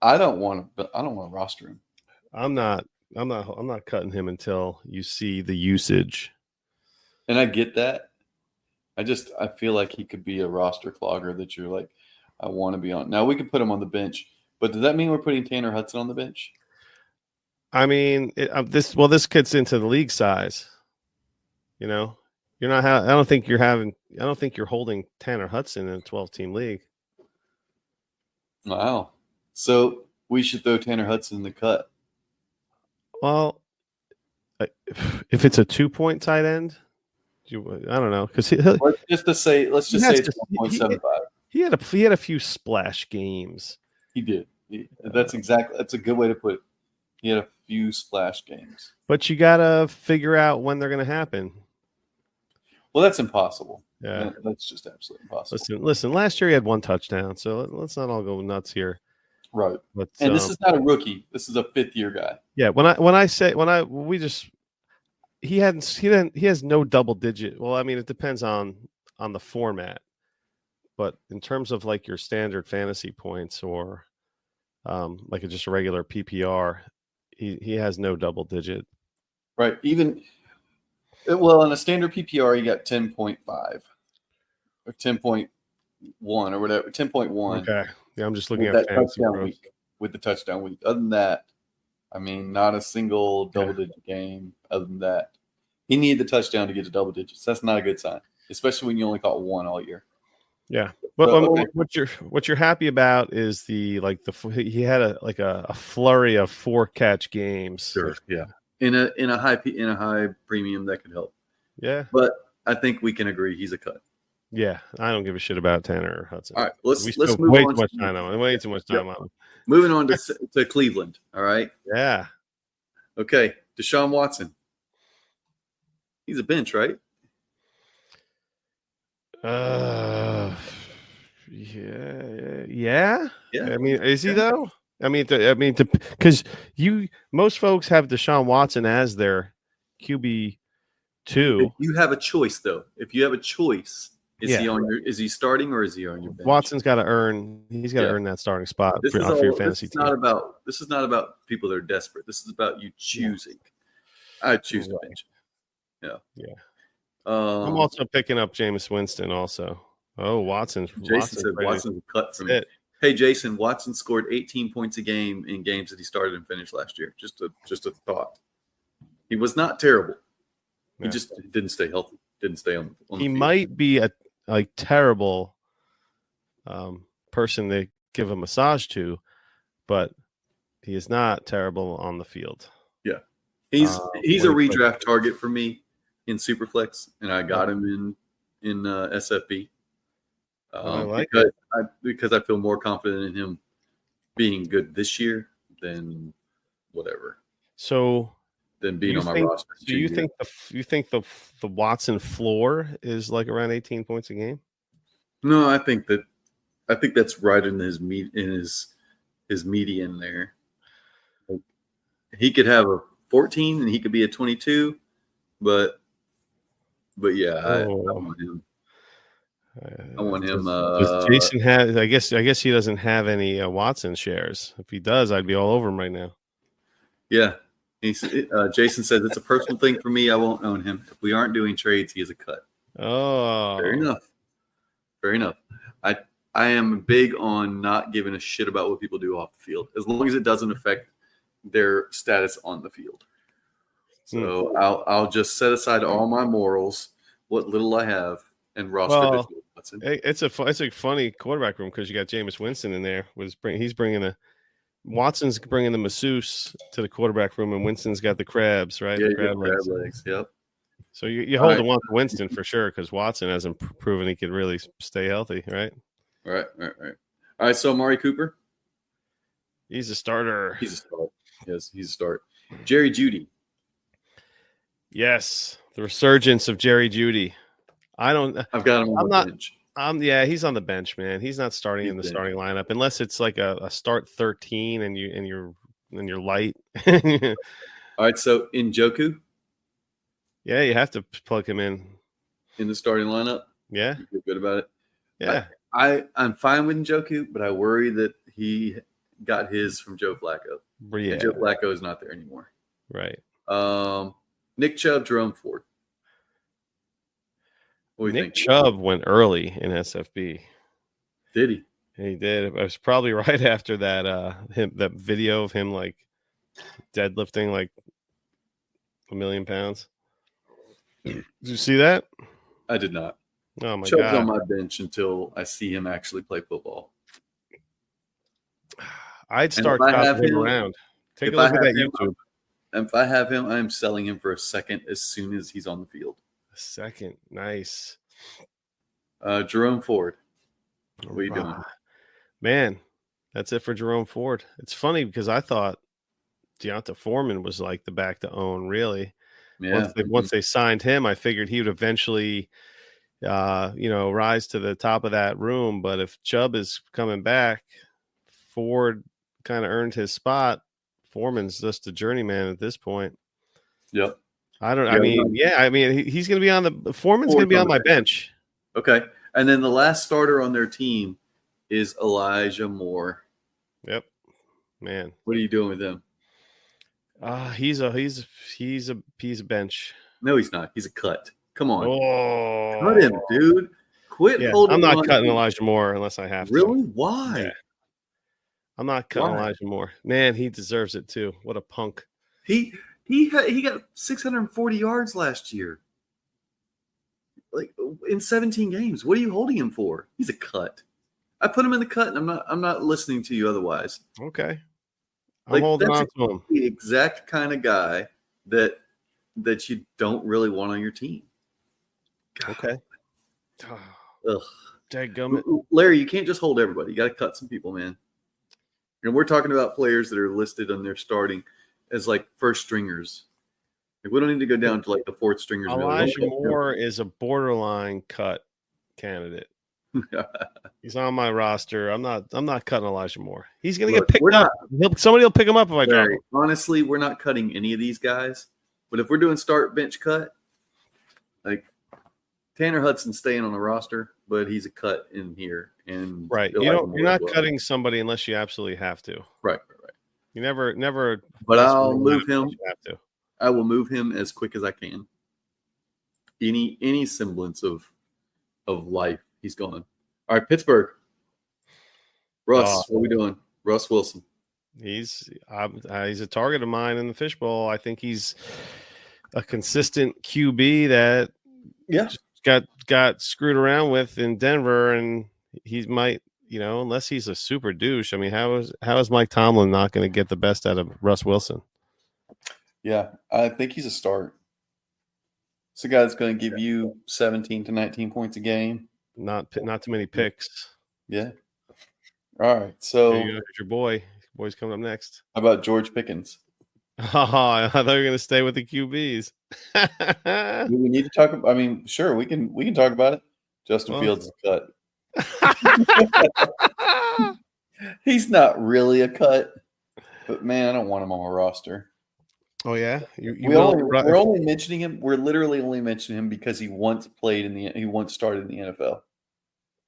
I don't want to roster him. I'm not cutting him until you see the usage. And I get that. I feel like he could be a roster clogger that you're like, I want to be on. Now we can put him on the bench, but does that mean we're putting Tanner Hudson on the bench? I mean, this gets into the league size. You're not. I don't think you're holding Tanner Hudson in a 12-team league. Wow. So we should throw Tanner Hudson in the cut. Well, if it's a 2-point tight end, I don't know, because let's just say it's 1.75. He had a few splash games. He did. That's a good way to put it. He had a few splash games. But you gotta figure out when they're gonna happen. Well, that's impossible. Yeah, that's just absolutely impossible. Listen. Last year he had 1 touchdown, so let's not all go nuts here. Right. And this is not a rookie. This is a 5th-year guy. Yeah. He has no double digit. Well, I mean, it depends on the format, but in terms of like your standard fantasy points or like just a regular PPR, he has no double digit. Right. In a standard PPR, you got 10.5 or 10.1 or whatever, 10.1. Okay. Yeah, I'm just looking at fantasy touchdown week with the touchdown week. Other than that, I mean, not a single double-digit game. Other than that, he needed the touchdown to get to double digits. That's not a good sign, especially when you only caught 1 all year. Yeah, but what you're happy about is he had a flurry of 4-catch games. Sure, yeah. In a high premium that could help. Yeah, but I think we can agree he's a cut. Yeah, I don't give a shit about Tanner Hudson. All right, let's move way on. Too much time on. Way too much time on. Moving on to Cleveland. All right. Yeah. Okay, Deshaun Watson. He's a bench, right? Yeah. I mean, is he though? I mean, because most folks have Deshaun Watson as their QB2. If you have a choice, though. If you have a choice, is he starting or is he on your bench? Watson's got to earn. He's got to earn that starting spot for your fantasy team. This is not about people that are desperate. This is about you choosing. Yeah. I choose the bench. Yeah. I'm also picking up Jameis Winston. Also, Watson's. Jason said Watson's cut from it. Hey, Jason, Watson scored 18 points a game in games that he started and finished last year. Just a thought. He was not terrible. He just didn't stay healthy. Didn't stay on the field. Might be a terrible person to give a massage to, but he is not terrible on the field. Yeah, he's a redraft target for me in Superflex, and I got him in SFB. Because I feel more confident in him being good this year than whatever. Than being on my roster. Do you think the Watson floor is like around 18 points a game? No, I think that's right in his median there. He could have a 14 and he could be a 22, but yeah, I want him. I want him. Does Jason has? I guess he doesn't have any Watson shares. If he does, I'd be all over him right now. Yeah, Jason says it's a personal thing for me. I won't own him. If we aren't doing trades, he is a cut. Oh, fair enough. I am big on not giving a shit about what people do off the field, as long as it doesn't affect their status on the field. So I'll just set aside all my morals, what little I have, and roster. It's a funny quarterback room because you got Jameis Winston in there. He's bringing Watson's bringing the masseuse to the quarterback room, and Winston's got the crabs, right? Yeah, The you got crab crab legs. legs. Yep. So you're All holding right. on to Winston for sure because Watson hasn't proven he could really stay healthy, right? Right. All right. So Amari Cooper, He's a starter. he's a start. Yes, he's a start. Jerry Jeudy. Yes, the resurgence of Jerry Jeudy. I've got him on the bench. Yeah, he's on the bench, man. He's not starting in the He's starting lineup unless it's like a start 13 and you're light. Yeah, All right. So Njoku you have to plug him in. in the starting lineup. Yeah, You feel good about it. yeah. I'm fine with Njoku, but I worry that he got his from Joe Flacco. Yeah, And Joe Flacco is not there anymore. right. Nick Chubb, Jerome Ford. What do you Nick think? Chubb went early in SFB. Did he? He did. It was probably right after that that video of him like deadlifting like 1,000,000 pounds. Did you see that? I did not. Oh my Chubb's god! on my bench until I see him actually play football. I'd start if I have copying him him- around. Take a if I look at have that him, YouTube. And if I have him, I am selling him for a second as soon as he's on the field. A second, nice. Jerome Ford. What are you doing? Man, that's it for Jerome Ford. It's funny because I thought Deonta Foreman was like the back to own, really. Yeah. Once they signed him, I figured he would eventually, rise to the top of that room. But if Chubb is coming back, Ford kind of earned his spot. Foreman's just a journeyman at this point. Yep. I mean, he's going to be on the Foreman's going to be on my bench. Okay. And then the last starter on their team is Elijah Moore. Yep. Man. What are you doing with him? He's a bench. No, he's not. He's a cut. Come on. Oh, Cut him, dude. Quit holding I'm not on. cutting Elijah Moore unless I have to. Really? Why? Yeah. I'm not cutting Why? Elijah Moore. Man, he deserves it too. What a punk. He got 640 yards last year. Like in 17 games. What are you holding him for? He's a cut. I put him in the cut, and I'm not listening to you otherwise. Okay. I'm Like, holding that's on to him. The exact kind of guy that you don't really want on your team. God. Okay. Ugh. Dadgummit. Larry, you can't just hold everybody. You got to cut some people, man. And we're talking about players that are listed on their starting as like first stringers. Like, we don't need to go down to like the fourth stringers. Elijah Moore is a borderline cut candidate. He's on my roster. I'm not cutting Elijah Moore. He's gonna get picked up. Somebody will pick him up if I drop him. Honestly, we're not cutting any of these guys. But if we're doing start bench cut, like Tanner Hudson's staying on the roster, but he's a cut in here. And right. You're not cutting somebody unless you absolutely have to. Right. You never. But I'll move him. You have to. I will move him as quick as I can. Any semblance of life, he's gone. All right, Pittsburgh. Russ, what are we doing? Russ Wilson. He's a target of mine in the fishbowl. I think he's a consistent QB that got screwed around with in Denver, and he might, unless he's a super douche. I mean, how is Mike Tomlin not going to get the best out of Russ Wilson? Yeah, I think he's a start. It's a guy that's going to give you 17 to 19 points a game. Not too many picks. Yeah. All right. So there's your boy. Boy's coming up next. How about George Pickens? Oh, I thought you were going to stay with the QBs. Do we need to talk about? I mean, sure, we can talk about it. Justin Fields is a cut. He's not really a cut, but man, I don't want him on my roster. Oh yeah, we're only mentioning him. We're literally only mentioning him because he once started in the NFL.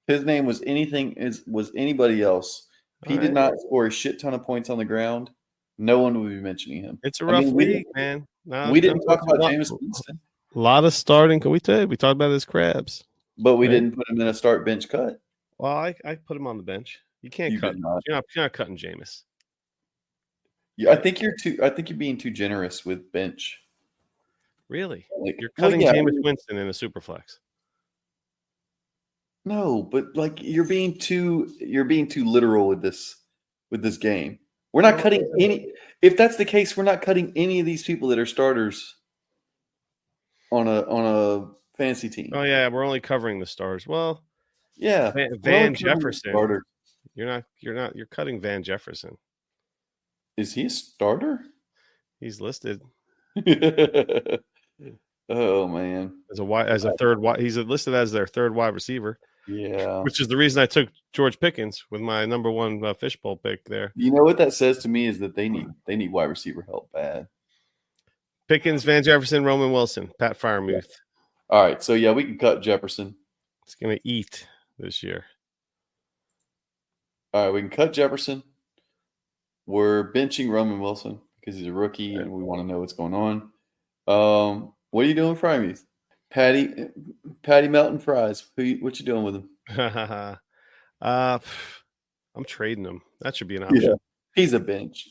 His name was anybody else. He did not score a shit ton of points on the ground. No one would be mentioning him. It's a rough league, man. We didn't talk about Jameis Winston. A lot of starting. We did. We talked about his crabs, but we didn't put him in a start bench cut. Well, I put him on the bench. You can't cut. You're not cutting Jameis. Yeah, I think you're being too generous with bench. Really? You're cutting Jameis Winston in a super flex. No, but like you're being too literal with this game. We're not cutting any. If that's the case, we're not cutting any of these people that are starters on a fantasy team. Oh yeah, we're only covering the stars. Well, Yeah, Van Jefferson. You're cutting Van Jefferson. Is he a starter? He's listed Oh man, as a third wide. He's listed as their third wide receiver. yeah. Which is the reason I took George Pickens with my number one fishbowl pick there. You know what that says to me is that they need wide receiver help bad. Pickens, Van Jefferson, Roman Wilson, Pat Freiermuth. Yeah. All right, so yeah, we can cut Jefferson. It's going to eat this year. All right, we can cut Jefferson. We're benching Roman Wilson because he's a rookie and we want to know what's going on. What are you doing with Freiermuth? Patty Melton fries. What you doing with him? I'm trading him. That should be an option. Yeah, he's a bench.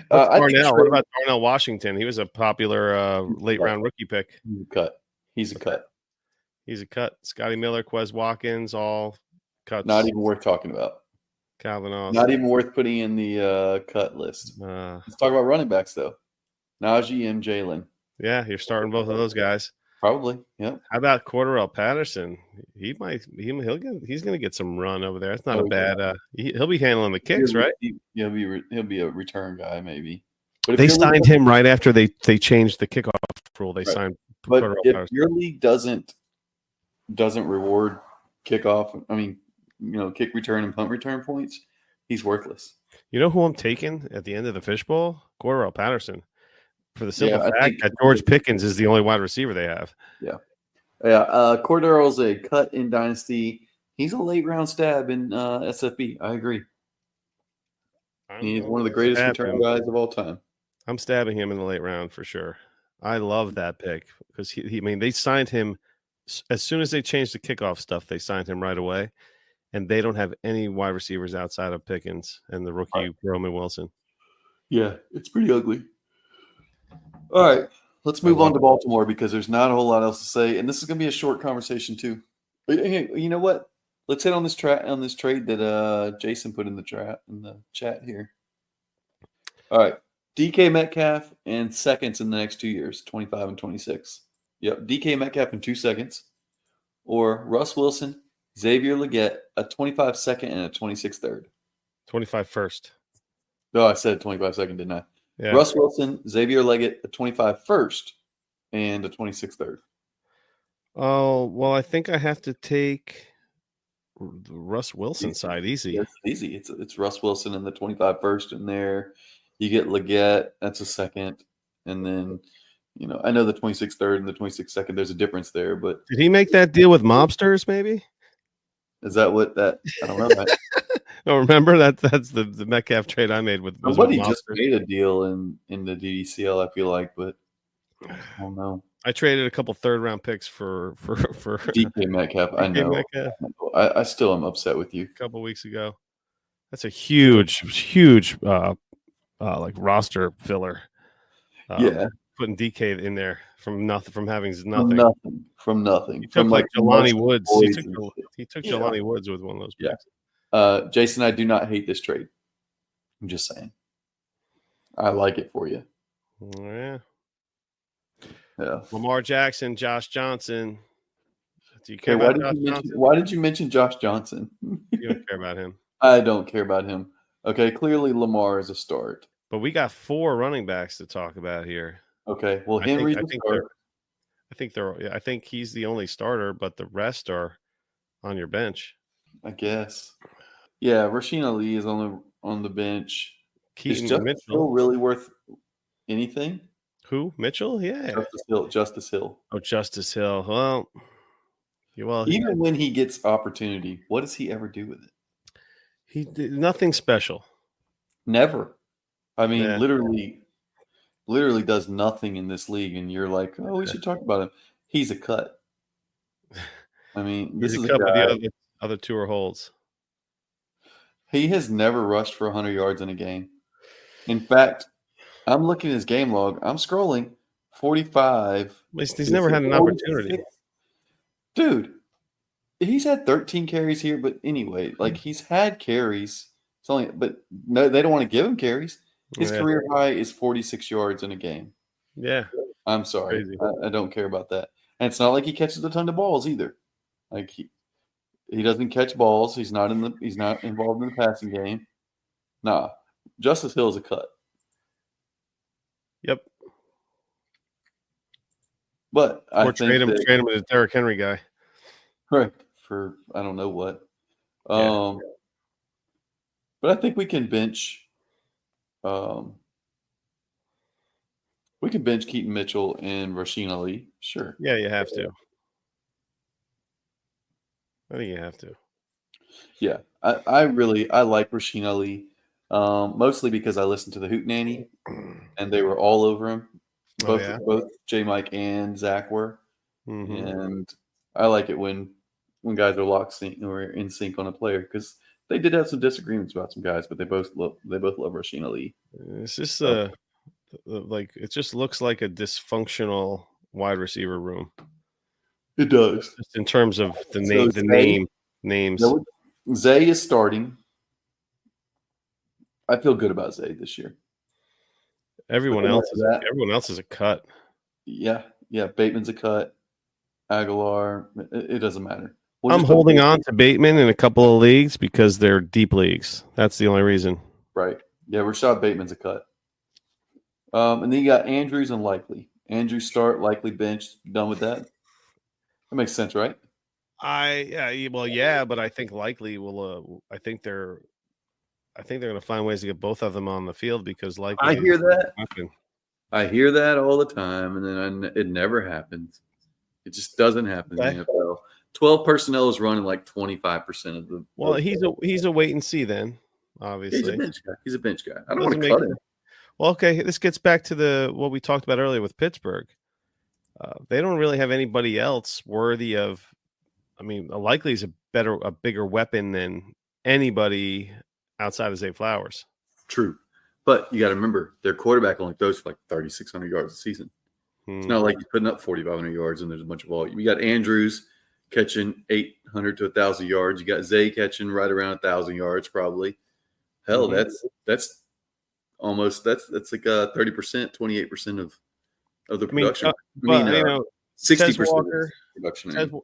Darnell? What about Darnell Washington? He was a popular late round rookie pick. He's a cut. He's a cut. Scotty Miller, Quez Watkins, all cuts. Not even worth talking about. Calvin Austin. Not even worth putting in the cut list. Let's talk about running backs though. Najee and Jalen. Yeah, you're starting both of those guys. Probably. Yeah. How about Cordarrelle Patterson? He's going to get some run over there. It's not a bad. He'll be handling the kicks, right? He'll be a return guy maybe. But they signed him right after they changed the kickoff rule. They signed. But if your league doesn't reward kickoff, kick return and punt return points, he's worthless. You know who I'm taking at the end of the fishbowl? Cordarrelle Patterson. For the simple fact that George Pickens is the only wide receiver they have. Yeah. Cordarrelle's a cut in Dynasty. He's a late round stab in SFB. I agree. He's one of the greatest return guys of all time. I'm stabbing him in the late round for sure. I love that pick because they signed him as soon as they changed the kickoff stuff. They signed him right away, and they don't have any wide receivers outside of Pickens and the rookie Roman Wilson. Yeah, it's pretty ugly. All right, let's move on to Baltimore because there's not a whole lot else to say, and this is going to be a short conversation too. Hey, you know what? Let's hit on this trade that Jason put in the chat here. All right, DK Metcalf and seconds in the next 2 years, 25 and 26. Yep, DK Metcalf in 2 seconds, or Russ Wilson, Xavier Legette, a 25 second and a 26 third. 25 first. Oh, I said 25 second, didn't I? Yeah. Russ Wilson, Xavier Legette, a 25 first and a 26 third. Oh, well, I think I have to take the Russ Wilson side easy. It's easy. It's Russ Wilson and the 25 first in there. You get Legette, that's a second. And then, I know the 26 third and the 26 second, there's a difference there. But did he make that deal with mobsters maybe? Is that what that? I don't know. That. No, remember that's the Metcalf trade I made with. Somebody just made a deal in the DDCL. I feel like, but I don't know. I traded a couple third round picks for DK Metcalf. I know. Metcalf. I still am upset with you. A couple weeks ago, that's a huge like roster filler. Putting DK in there from having nothing. From nothing. He took like Jelani Woods. He took Jelani Woods with one of those picks. Yeah. Jason, I do not hate this trade. I'm just saying. I like it for you. Yeah. Yeah. Lamar Jackson, Josh Johnson. Do you care about Josh Johnson? Why did you mention Josh Johnson? You don't care about him. I don't care about him. Okay, clearly Lamar is a start. But we got 4 running backs to talk about here. Okay. Well, Henry's a start. I think he's the only starter, but the rest are on your bench. I guess. Yeah, Rasheen Ali is on the bench. Keaton is Justice Mitchell Hill really worth anything? Who? Mitchell? Yeah. Justice Hill. Oh, Justice Hill. Well, even when he gets opportunity, what does he ever do with it? He did nothing special. Never. I mean, literally does nothing in this league, and you're like, oh, we should talk about him. He's a cut. I mean, this is a guy. The other 2 are holds. He has never rushed for 100 yards in a game. In fact, I'm looking at his game log. I'm scrolling 45. He's never had an opportunity. Dude, he's had 13 carries here, but anyway, like he's had carries. It's only, but no, they don't want to give him carries. His Yeah. career high is 46 yards in a game. Yeah. I'm sorry, Crazy. I don't care about that. And it's not like he catches a ton of balls either. Like he doesn't catch balls. He's not involved in the passing game. Nah, Justice Hill is a cut. Yep. But I Or think trade him that, as a Derrick Henry guy. right, for I don't know what. Yeah. But I think we can bench. We can bench Keaton Mitchell and Rasheen Ali. Sure. Yeah, you have to. I think you have to. Yeah, I like Rasheen Ali, mostly because I listened to the Hoot Nanny, and they were all over him. Both J. Mike and Zach were, and I like it when guys are locked or in sync on a player because they did have some disagreements about some guys, but they both love Rasheen Ali. It's just like it just looks like a dysfunctional wide receiver room. It does, just in terms of names. Zay is starting. I feel good about Zay this year. Everyone else is a cut. Yeah. Bateman's a cut. Aguilar, it doesn't matter. I'm holding on to Bateman in a couple of leagues because they're deep leagues. That's the only reason. Right. Yeah, Rashad Bateman's a cut. And then you got Andrews and Likely. Andrews start, Likely bench. Done with that. That makes sense, right? But I think Likely will. I think they're going to find ways to get both of them on the field because Likely. I hear that. I hear that all the time, and then it never happens. It just doesn't happen in the NFL. 12 personnel is running like 25% of the. Well, he's a wait and see then. Obviously, he's a bench guy. I don't want to cut him. Well, okay, this gets back to what we talked about earlier with Pittsburgh. They don't really have anybody else worthy of. I mean, Likely is a bigger weapon than anybody outside of Zay Flowers. True, but you got to remember their quarterback only throws for like 3,600 yards a season. It's not like he's putting up 4,500 yards and there's a bunch of volume. You got Andrews catching 800 to 1,000 yards. You got Zay catching right around 1,000 yards, probably. Hell, that's almost that's like 30%, 28% of the production. 60% production.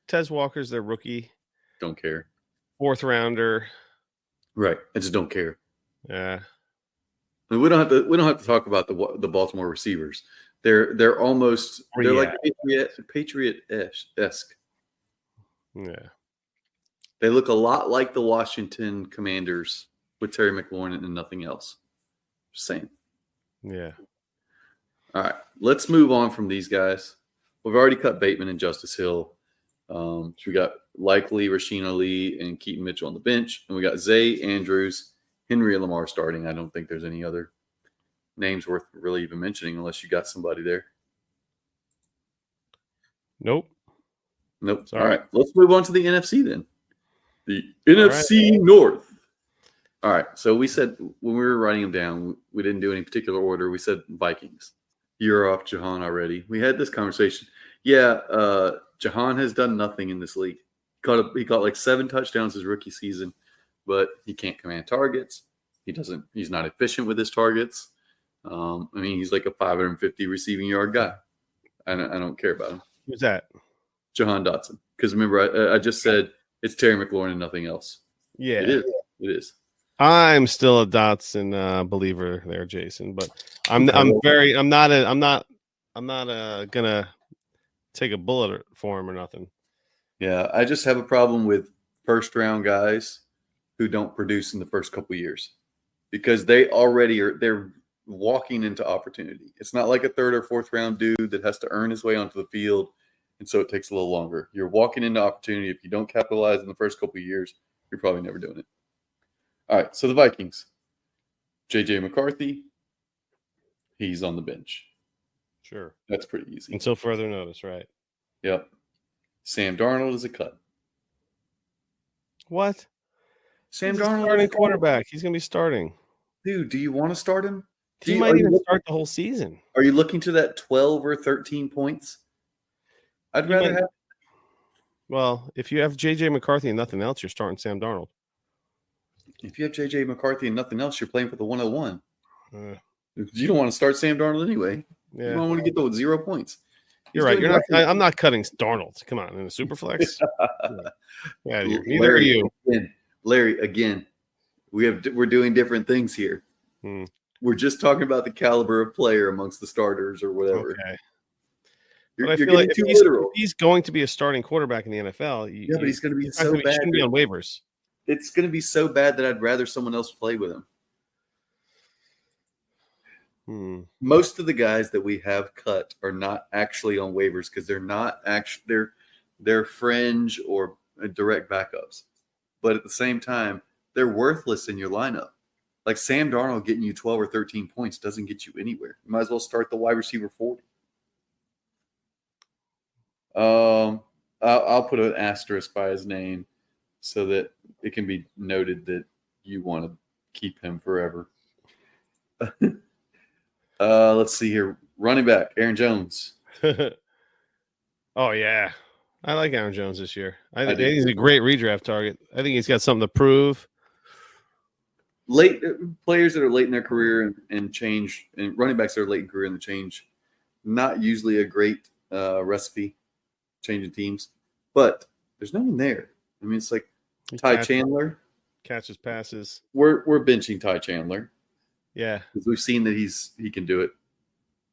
Tez Walker's their rookie. Don't care. 4th rounder. Right. I just don't care. Yeah. I mean, we don't have to talk about the Baltimore receivers. They're almost like Patriot-esque. Yeah. They look a lot like the Washington Commanders with Terry McLaurin and nothing else. Same. Yeah. All right. Let's move on from these guys. We've already cut Bateman and Justice Hill. So we got Likely, Rasheen Ali, and Keaton Mitchell on the bench. And we got Zay, Andrews, Henry, and Lamar starting. I don't think there's any other names worth really even mentioning unless you got somebody there. Nope. Sorry. All right. Let's move on to the NFC then. The NFC North. All right. So we said when we were writing them down, we didn't do any particular order. We said Vikings. You're off Jahan already. We had this conversation. Yeah, Jahan has done nothing in this league. He caught like 7 touchdowns his rookie season, but he can't command targets. He's not efficient with his targets. I mean, he's like a 550 receiving yard guy. I don't care about him. Who's that? Jahan Dotson. Because remember, I just said it's Terry McLaurin and nothing else. Yeah, it is. I'm still a Dotson believer there, Jason. But I'm not gonna take a bullet for him or nothing. Yeah, I just have a problem with first round guys who don't produce in the first couple of years because they're walking into opportunity. It's not like a 3rd or 4th round dude that has to earn his way onto the field, and so it takes a little longer. You're walking into opportunity. If you don't capitalize in the first couple of years, you're probably never doing it. All right, so the Vikings. J.J. McCarthy, he's on the bench. Sure. That's pretty easy. Until further notice, right? Yep. Sam Darnold is a cut. What? Sam Darnold starting quarterback. He's going to be starting. Dude, do you want to start him? He might even start the whole season. Are you looking to that 12 or 13 points? I'd rather have. Well, if you have J.J. McCarthy and nothing else, you're starting Sam Darnold. If you have J.J. McCarthy and nothing else, you're playing for the 101. Uh, You don't want to start Sam Darnold anyway. You yeah, don't want to get those 0 points. you're right. You're not. I'm not cutting Darnold. Come on, in the Superflex. Yeah, neither are you, Larry. Again, we're doing different things here. We're just talking about the caliber of player amongst the starters or whatever. Okay. You're I feel getting like too literal. if he's going to be a starting quarterback in the NFL, but he's going to be so bad. He shouldn't be on waivers. It's going to be so bad that I'd rather someone else play with him. Most of the guys that we have cut are not actually on waivers because they're not actually they're fringe or direct backups. But at the same time, they're worthless in your lineup. Like Sam Darnold getting you 12 or 13 points doesn't get you anywhere. You might as well start the wide receiver 40. I'll put an asterisk by his name so that it can be noted that you want to keep him forever. Let's see here. Running back, Aaron Jones. Oh, yeah. I like Aaron Jones this year. I think he's a great redraft target. I think he's got something to prove. Late players that are late in their career and change, and running backs that are late in career and the change, not usually a great recipe, changing teams. But there's no one there. I mean, it's like Ty Chandler. Catches passes. We're benching Ty Chandler. Yeah, because we've seen that he can do it.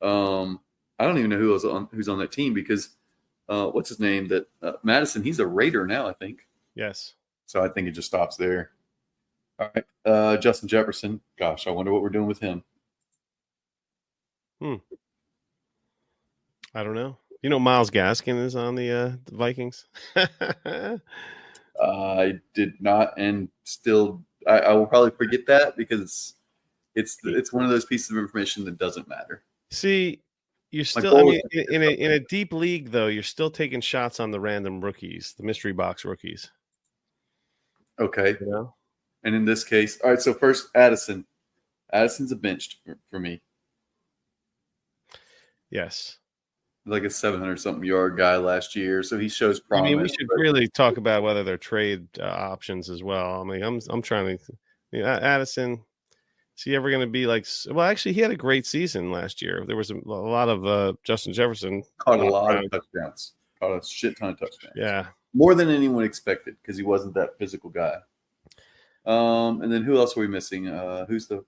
I don't even know who's on that team because what's his name? That Madison. He's a Raider now, I think. Yes. So I think it just stops there. All right, Justin Jefferson. Gosh, I wonder what we're doing with him. I don't know. You know, Myles Gaskin is on the Vikings. I did not, and still, I will probably forget that because it's one of those pieces of information that doesn't matter. See, you're still. I mean, in a deep league though, you're still taking shots on the random rookies, the mystery box rookies. Okay. You know? And in this case, all right. So first, Addison. Addison's a benched for me. Yes. Like a 700-something yard guy last year, so he shows promise. I mean, we should really talk about whether they're trade options as well. I mean, I'm trying to, Addison. Is he ever going to be like? Well, actually, he had a great season last year. There was a lot of Justin Jefferson caught a lot of touchdowns, caught a shit ton of touchdowns. Yeah, more than anyone expected because he wasn't that physical guy. And then who else are we missing? Who's the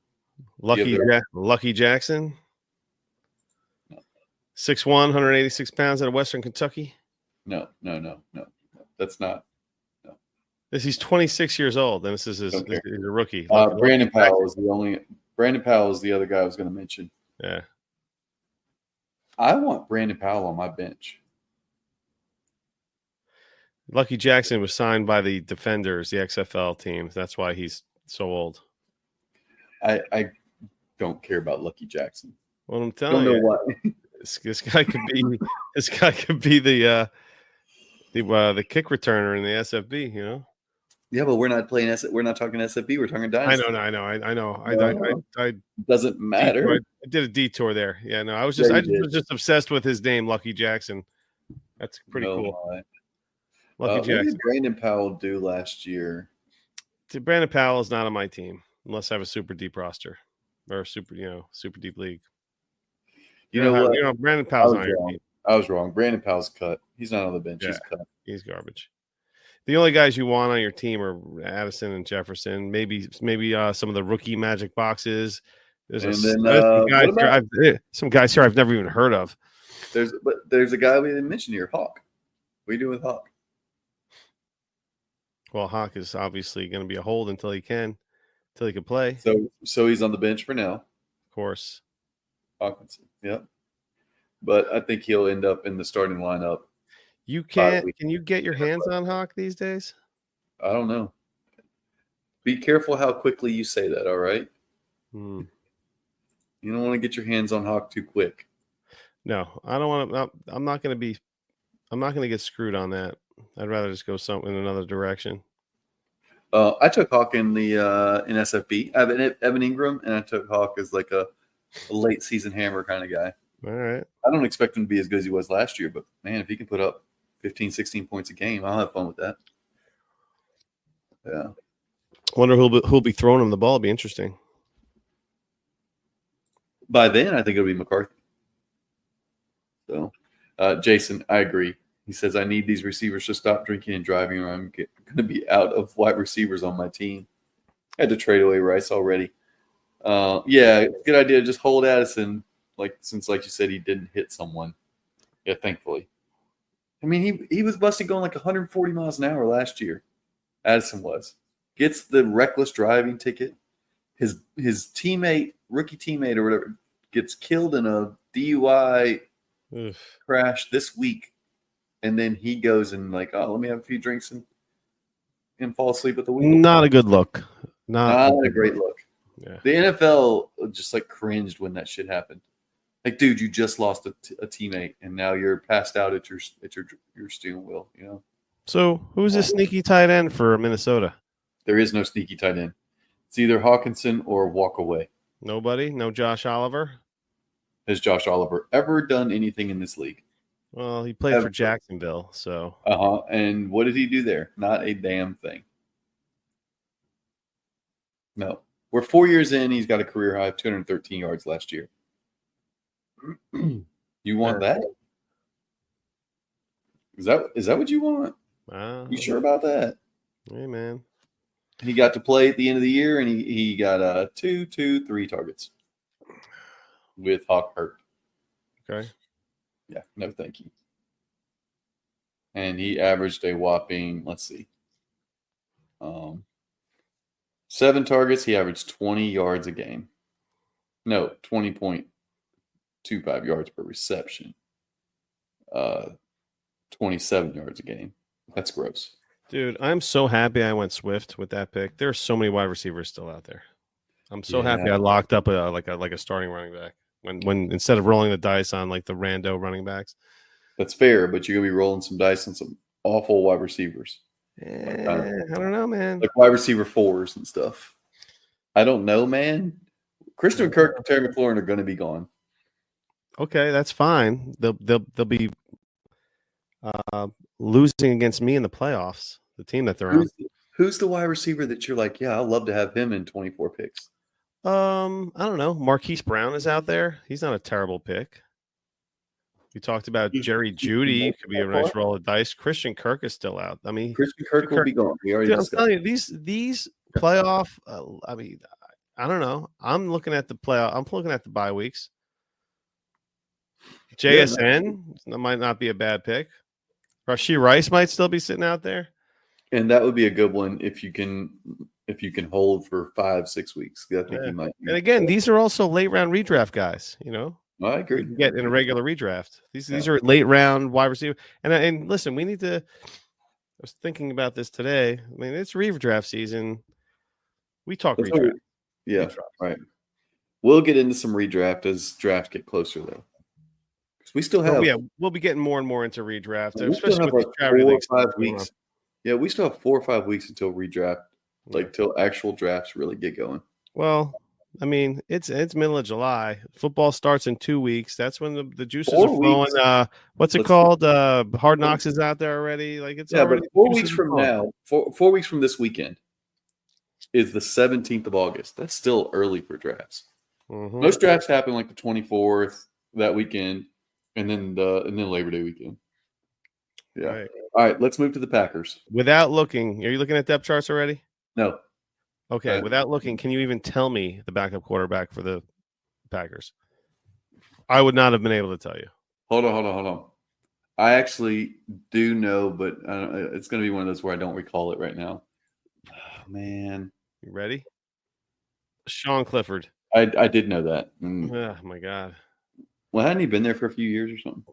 Lucky Jackson? 6'1", 186 pounds out of Western Kentucky. No. That's not. No. He's 26 years old, and this is he's a rookie. Brandon Powell is the other guy I was going to mention. Yeah. I want Brandon Powell on my bench. Lucky Jackson was signed by the Defenders, the XFL team. That's why he's so old. I don't care about Lucky Jackson. Well, I'm telling you. Don't know why. This guy could be the kick returner in the SFB, you know. Yeah, but we're not playing we're not talking SFB. We're talking Dynasty. I know. I doesn't matter. I did a detour there. Yeah, no, I was just obsessed with his name, Lucky Jackson. That's pretty cool. Lucky Jackson. What did Brandon Powell do last year? Brandon Powell is not on my team unless I have a super deep roster or super deep league. You know what? Brandon Powell's on your team. I was wrong. Brandon Powell's cut. He's not on the bench. Yeah, he's cut. He's garbage. The only guys you want on your team are Addison and Jefferson. Maybe some of the rookie magic boxes. There's some guys here I've never even heard of. There's a guy we didn't mention here, Hawk. What are you doing with Hawk? Well, Hawk is obviously going to be a hold until he can play. So he's on the bench for now. Of course. Hawkinson. Yeah. But I think he'll end up in the starting lineup. Can you get your hands on Hawk these days? I don't know. Be careful how quickly you say that, all right? You don't want to get your hands on Hawk too quick. No, I don't want to. I'm not going to get screwed on that. I'd rather just go in another direction. I took Hawk in SFB. I have Evan Ingram, and I took Hawk as like a late season hammer kind of guy. All right. I don't expect him to be as good as he was last year, but man, if he can put up 15, 16 points a game, I'll have fun with that. Yeah. Wonder who'll be throwing him the ball. It'll be interesting. By then, I think it'll be McCarthy. So, Jason, I agree. He says, I need these receivers to stop drinking and driving, or I'm going to be out of wide receivers on my team. I had to trade away Rice already. Yeah, good idea. Just hold Addison, since you said, he didn't hit someone. Yeah, thankfully. I mean, he was busted going like 140 miles an hour last year. Addison was. Gets the reckless driving ticket. His teammate, rookie teammate or whatever, gets killed in a DUI crash this week. And then he goes and let me have a few drinks and fall asleep at the wheel. Not a good look. Not a great look. Yeah. The NFL just cringed when that shit happened. Dude, you just lost a teammate, and now you're passed out at your steering wheel. So who's this sneaky tight end for Minnesota? There is no sneaky tight end. It's either Hawkinson or walk away. Nobody? No Josh Oliver? Has Josh Oliver ever done anything in this league? Well, he played for Jacksonville, so. And what did he do there? Not a damn thing. No. We're 4 years in. He's got a career high of 213 yards last year. You want that? Is that what you want? You sure about that? Hey, man. He got to play at the end of the year, and he got 3 targets with Hawk hurt. Okay. Yeah, no thank you. And he averaged a whopping, 7 targets. He averaged 20 yards a game. No, 20.25 yards per reception. 27 yards a game. That's gross. Dude, I'm so happy I went Swift with that pick. There are so many wide receivers still out there. I'm so happy I locked up a starting running back when instead of rolling the dice on the rando running backs. That's fair, but you're gonna be rolling some dice on some awful wide receivers. I don't know, man. Like wide receiver 4s and stuff. I don't know, man. Christian Kirk and Terry McLaurin are going to be gone. Okay, that's fine. They'll be losing against me in the playoffs. The team that they're on. Who's the wide receiver that you're like, yeah, I'd love to have him in 24 picks? I don't know. Marquise Brown is out there. He's not a terrible pick. We talked about Jerry Jeudy. Could be a nice roll of dice. Christian Kirk is still out. I mean, Christian Kirk will be gone. We already I'm telling you, these playoff. I mean, I don't know. I'm looking at the playoff. I'm looking at the bye weeks. JSN that might not be a bad pick. Rashee Rice might still be sitting out there. And that would be a good one if you can hold for 5-6 weeks. I think he might. And again, these are also late round redraft guys. I agree. You get in a regular redraft. These are late round wide receiver. And listen, we need to. I was thinking about this today. I mean, it's redraft season. We talk redraft. Yeah, right. We'll get into some redraft as drafts get closer, though. We still have. We'll be getting more and more into redraft, we especially with 4 or 5 weeks. Yeah, we still have 4 or 5 weeks until redraft, till actual drafts really get going. Well, I mean, it's middle of July. Football starts in 2 weeks. That's when the juices are flowing. What's it called? Hard Knocks is out there already. It's already but 4 weeks from now, 4 weeks from this weekend is the 17th of August. That's still early for drafts. Mm-hmm. Most drafts happen the 24th that weekend, and then Labor Day weekend. Yeah. Right. All right, let's move to the Packers. Without looking, are you looking at depth charts already? No. Okay, without looking, can you even tell me the backup quarterback for the Packers? I would not have been able to tell you. Hold on. I actually do know, but it's going to be one of those where I don't recall it right now. Oh, man. You ready? Sean Clifford. I did know that. Oh, my God. Well, hadn't he been there for a few years or something?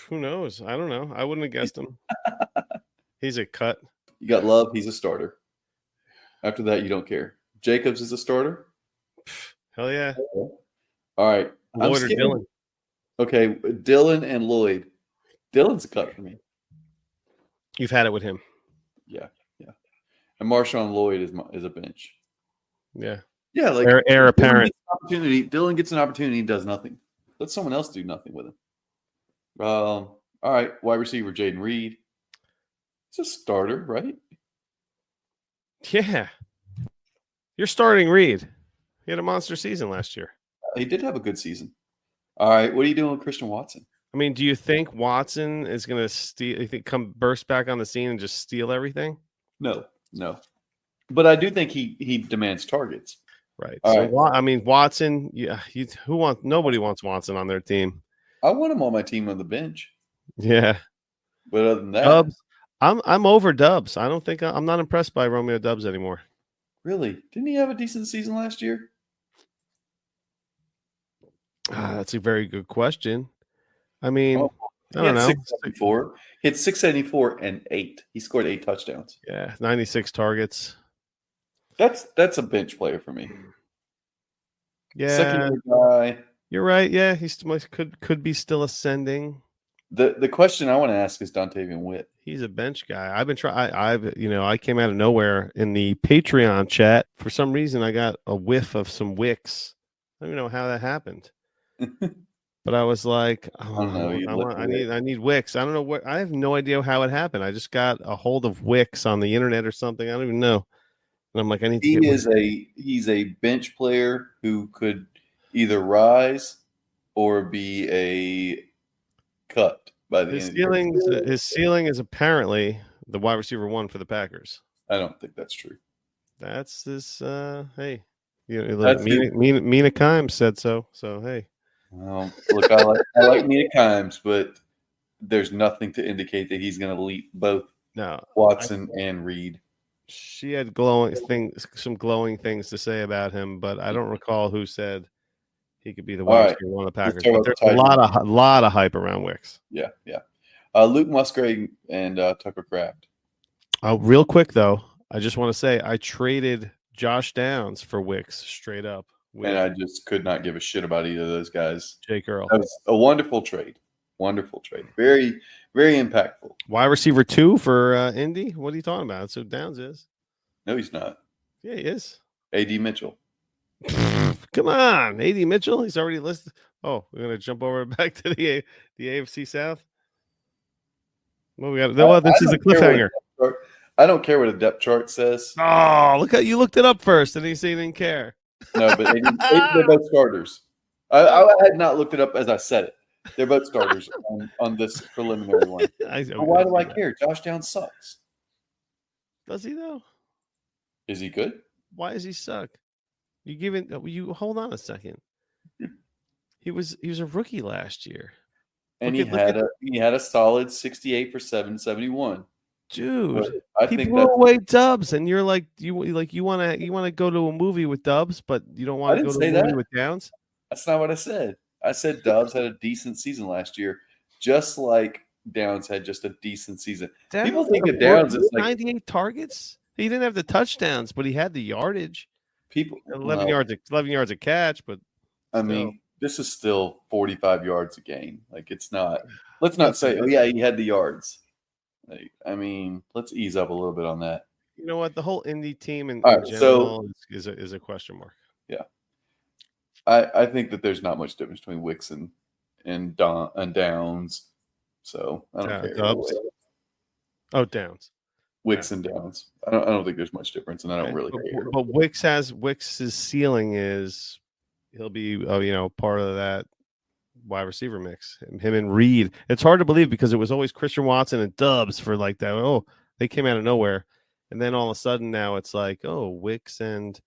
Who knows? I don't know. I wouldn't have guessed him. He's a cut. You got Love. He's a starter. After that, you don't care. Jacobs is a starter? Hell yeah. All right. Lloyd or Dillon? Okay, Dillon and Lloyd. Dillon's a cut for me. You've had it with him. Yeah. And Marshawn Lloyd is a bench. Yeah. Yeah, heir apparent. Dillon gets an opportunity, does nothing. Let someone else do nothing with him. All right, wide receiver Jaden Reed. He's a starter, right? Yeah. You're starting Reed. He had a monster season last year. He did have a good season. All right, what are you doing with Christian Watson? I mean, do you think Watson is going to steal? You think come burst back on the scene and just steal everything? No. But I do think he demands targets. Right. All so right. I mean, Watson. Yeah. Nobody wants Watson on their team. I want him on my team on the bench. Yeah. But other than that, Dubs. I'm over Dubs. I don't think I'm not impressed by Romeo Dubs anymore. really, didn't he have a decent season last year? That's a very good question. I mean, I He don't had know. 674. He had 674 and 8. He scored 8 touchdowns. Yeah, 96 targets. That's a bench player for me. Yeah, Second guy. you're right. Yeah, he could be still ascending. The question I want to ask is Dontavian Witt. He's a bench guy. I've been trying. I came out of nowhere in the Patreon chat. For some reason, I got a whiff of some Wicks. I don't even know how that happened. But I was like, I don't know. I need Wicks. I don't know what. I have no idea how it happened. I just got a hold of Wicks on the internet or something. I don't even know. And I'm like, I need to get. He's a bench player who could either rise or be a cut by the end. His ceiling is apparently the wide receiver 1 for the Packers. I don't think that's true. That's this. Hey, Mina Kimes said so. So hey. Well, look, I like Mina Kimes, but there's nothing to indicate that he's going to leap both Watson and Reed. She had some glowing things to say about him, but I don't recall who said he could be the wide receiver 1 of the Packers. But there's a lot of hype around Wicks. Yeah. Luke Musgrave and Tucker Kraft. Real quick though, I just want to say I traded Josh Downs for Wicks straight up. And I just could not give a shit about either of those guys. Jake Earl. That was a wonderful trade. Wonderful trade. Very, very impactful. Wide receiver 2 for Indy? What are you talking about? So Downs is. No, he's not. Yeah, he is. A.D. Mitchell. Come on. A.D. Mitchell? He's already listed. Oh, we're going to jump over back to the AFC South? Well, we got. This is a cliffhanger. I don't care what a depth chart says. Oh, look how you looked it up first, and you say you didn't care. No, but they're both starters. I had not looked it up as I said it. They're both starters on this preliminary one. Why do I care? Josh Downs sucks. Does he though? Is he good? Why does he suck? You hold on a second. He was a rookie last year, and he had a solid 68 for 771. Dude, he blew away Dubs, and you're like you want to go to a movie with Dubs, but you don't want to go to a movie with Downs. That's not what I said. I said Dubs had a decent season last year, just like Downs had just a decent season. People think of Downs as like 98 targets. He didn't have the touchdowns, but he had the yardage. 11 yards a catch, but I mean, this is still 45 yards a game. Like it's not. Let's not say, oh yeah, he had the yards. Like, I mean, let's ease up a little bit on that. You know what? The whole Indy team in right, general is a question mark. Yeah, I think that there's not much difference between Wicks and Downs. So I don't care. Dubs. Oh, Downs. Wicks and Downs. I don't think there's much difference, and I don't really care. But Wicks's ceiling is he'll be part of that wide receiver mix. Him and Reed. It's hard to believe because it was always Christian Watson and Dubs for like that. Oh, they came out of nowhere, and then all of a sudden now it's like Wicks and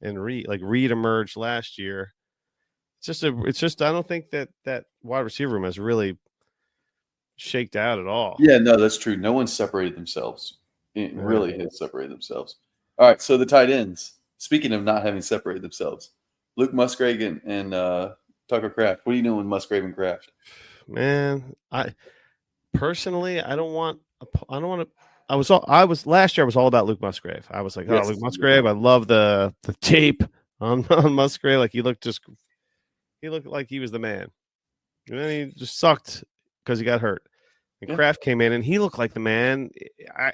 Reed. Like Reed emerged last year. It's just I don't think that wide receiver room has really shaked out at all. Yeah, no, that's true. No one's separated themselves. It really has separated themselves. All right, so the tight ends. Speaking of not having separated themselves, Luke Musgrave and Tucker Kraft. What are you doing with Musgrave and Kraft? Man, I don't want to. I was last year. I was all about Luke Musgrave. I was like, Luke Musgrave. I love the tape on Musgrave. Like he looked like he was the man, and then he just sucked because he got hurt. And Kraft came in, and he looked like the man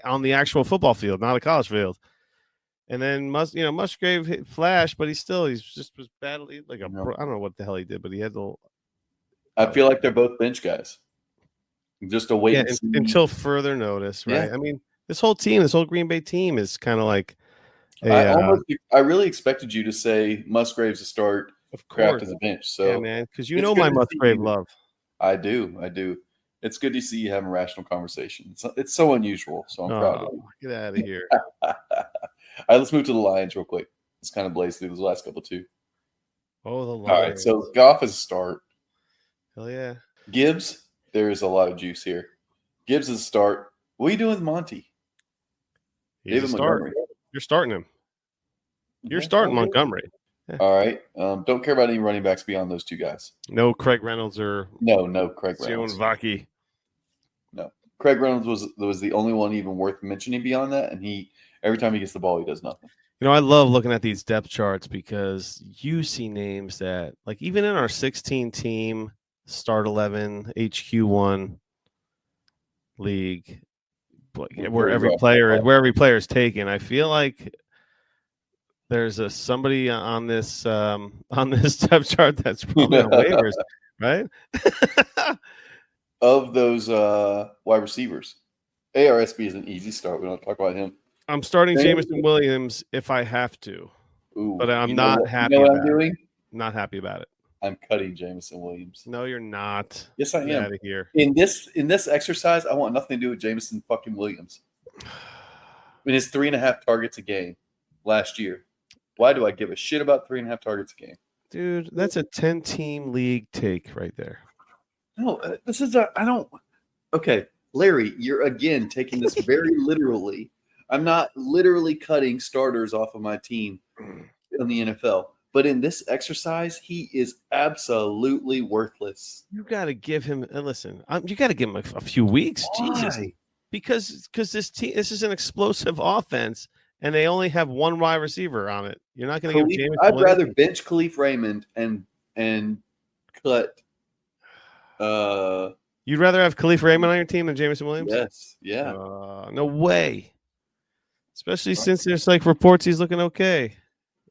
on the actual football field, not a college field. And then Musgrave hit flash, but he was badly like I don't know what the hell he did, but he had to. I feel like they're both bench guys. Just a wait until further notice, right? Yeah. I mean, this whole Green Bay team is kind of like I really expected you to say Musgrave's a start, of Kraft course, as a bench. So yeah, man, because you it's know good my to see Musgrave you. love. I do. It's good to see you having a rational conversation. It's so unusual. So I'm proud of you. Get out of here. All right, let's move to the Lions real quick. Let's kind of blaze through those last couple too. Oh, the All right, Lions. so Goff is a start. Hell yeah. Gibbs, there is a lot of juice here. Gibbs is a start. What are you doing with Monty? He's David a start. Montgomery. You're starting him. You're Yeah, starting okay. Montgomery. All right. Don't care about any running backs beyond those two guys. No Craig Reynolds or No Craig Reynolds. Vaki. No. Craig Reynolds was the only one even worth mentioning beyond that, and every time he gets the ball, he does nothing. You know, I love looking at these depth charts because you see names that, like, even in our 16 team start 11 HQ1 league, where every player is taken, I feel like there's somebody on this depth chart that's probably on waivers, right? Of those wide receivers, ARSB is an easy start. We don't talk about him. I'm starting Jameson Williams if I have to. Ooh, but I'm not happy about I'm doing? Not happy about it. I'm cutting Jameson Williams. No, you're not. Yes, I am. Get out of here. In this exercise, I want nothing to do with Jameson fucking Williams. I mean, his 3.5 targets a game last year. Why do I give a shit about 3.5 targets a game? Dude, that's a 10-team league take right there. No, okay, Larry, you're again taking this very literally. I'm not literally cutting starters off of my team in the NFL, but in this exercise, he is absolutely worthless. You got to give him listen. You got to give him a few weeks. Why? Jesus, because this is an explosive offense, and they only have one wide receiver on it. You're not going to give James. I'd rather bench Khalif Raymond and cut. You'd rather have Khalif Raymond on your team than Jameson Williams? Yes. Yeah. No way. Especially since there's like reports he's looking okay.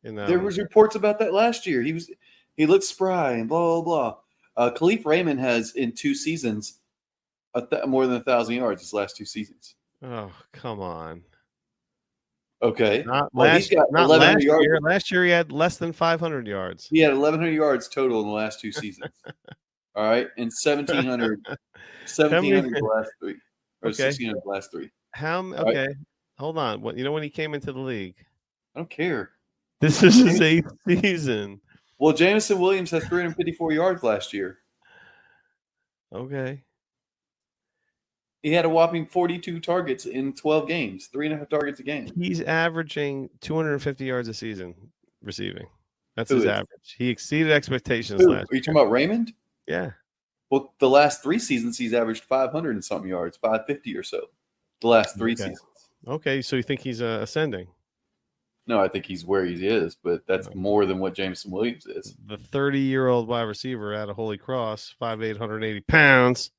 There was reports about that last year. He looked spry and blah blah blah. Khalif Raymond has in 2 seasons more than 1,000 yards his last 2 seasons. Oh, come on. Okay. Last year. Last year he had less than 500 yards. He had 1,100 yards total in the last 2 seasons. All right, and 1,700 the last 3, or 1,600 the last 3. Okay, right? Hold on. What, you know when he came into the league? I don't care. This is his 8th season. Well, Jameson Williams has 354 yards last year. Okay. He had a whopping 42 targets in 12 games, 3.5 targets a game. He's averaging 250 yards a season receiving. That's his average. He exceeded expectations last year. Are you talking about Raymond? Yeah. Well, the last 3 seasons, he's averaged 500 and something yards, 550 or so. The last 3 seasons. Okay, so you think he's ascending? No, I think he's where he is, but that's more than what Jameson Williams is. The 30-year-old wide receiver out of Holy Cross, 5'8", 180 pounds.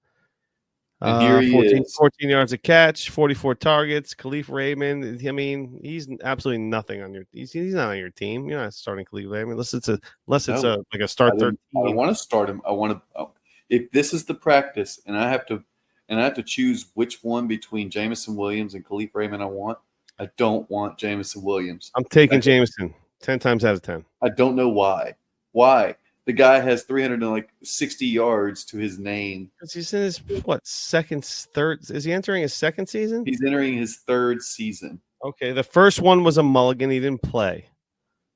And here he is. 14 yards a catch, 44 targets. Khalif Raymond, I mean, he's absolutely nothing on your. He's not on your team. You're not starting Khalif Raymond unless it's like a start third. I don't want to start him. I want to. If this is the practice, and I have to choose which one between Jameson Williams and Khalif Raymond I don't want Jameson Williams. I'm taking Jameson 10 times out of 10. I don't know why. Why? The guy has 360 yards to his name. He's in his third? Is he entering his 2nd season? He's entering his 3rd season. Okay, the first one was a mulligan. He didn't play.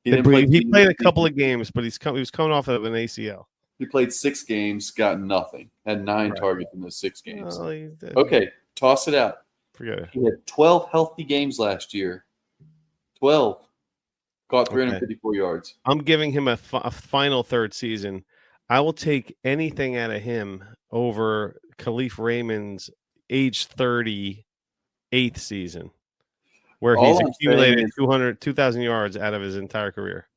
He played a couple of games, but he was coming off of an ACL. He played 6 games, got nothing. Had 9 targets in those 6 games. Oh, okay, toss it out. Forget it. He had 12 healthy games last year. 12. Caught 354 yards. I'm giving him a final 3rd season. I will take anything out of him over Khalif Raymond's age 30 8th season, where he's accumulated 2,000 yards out of his entire career.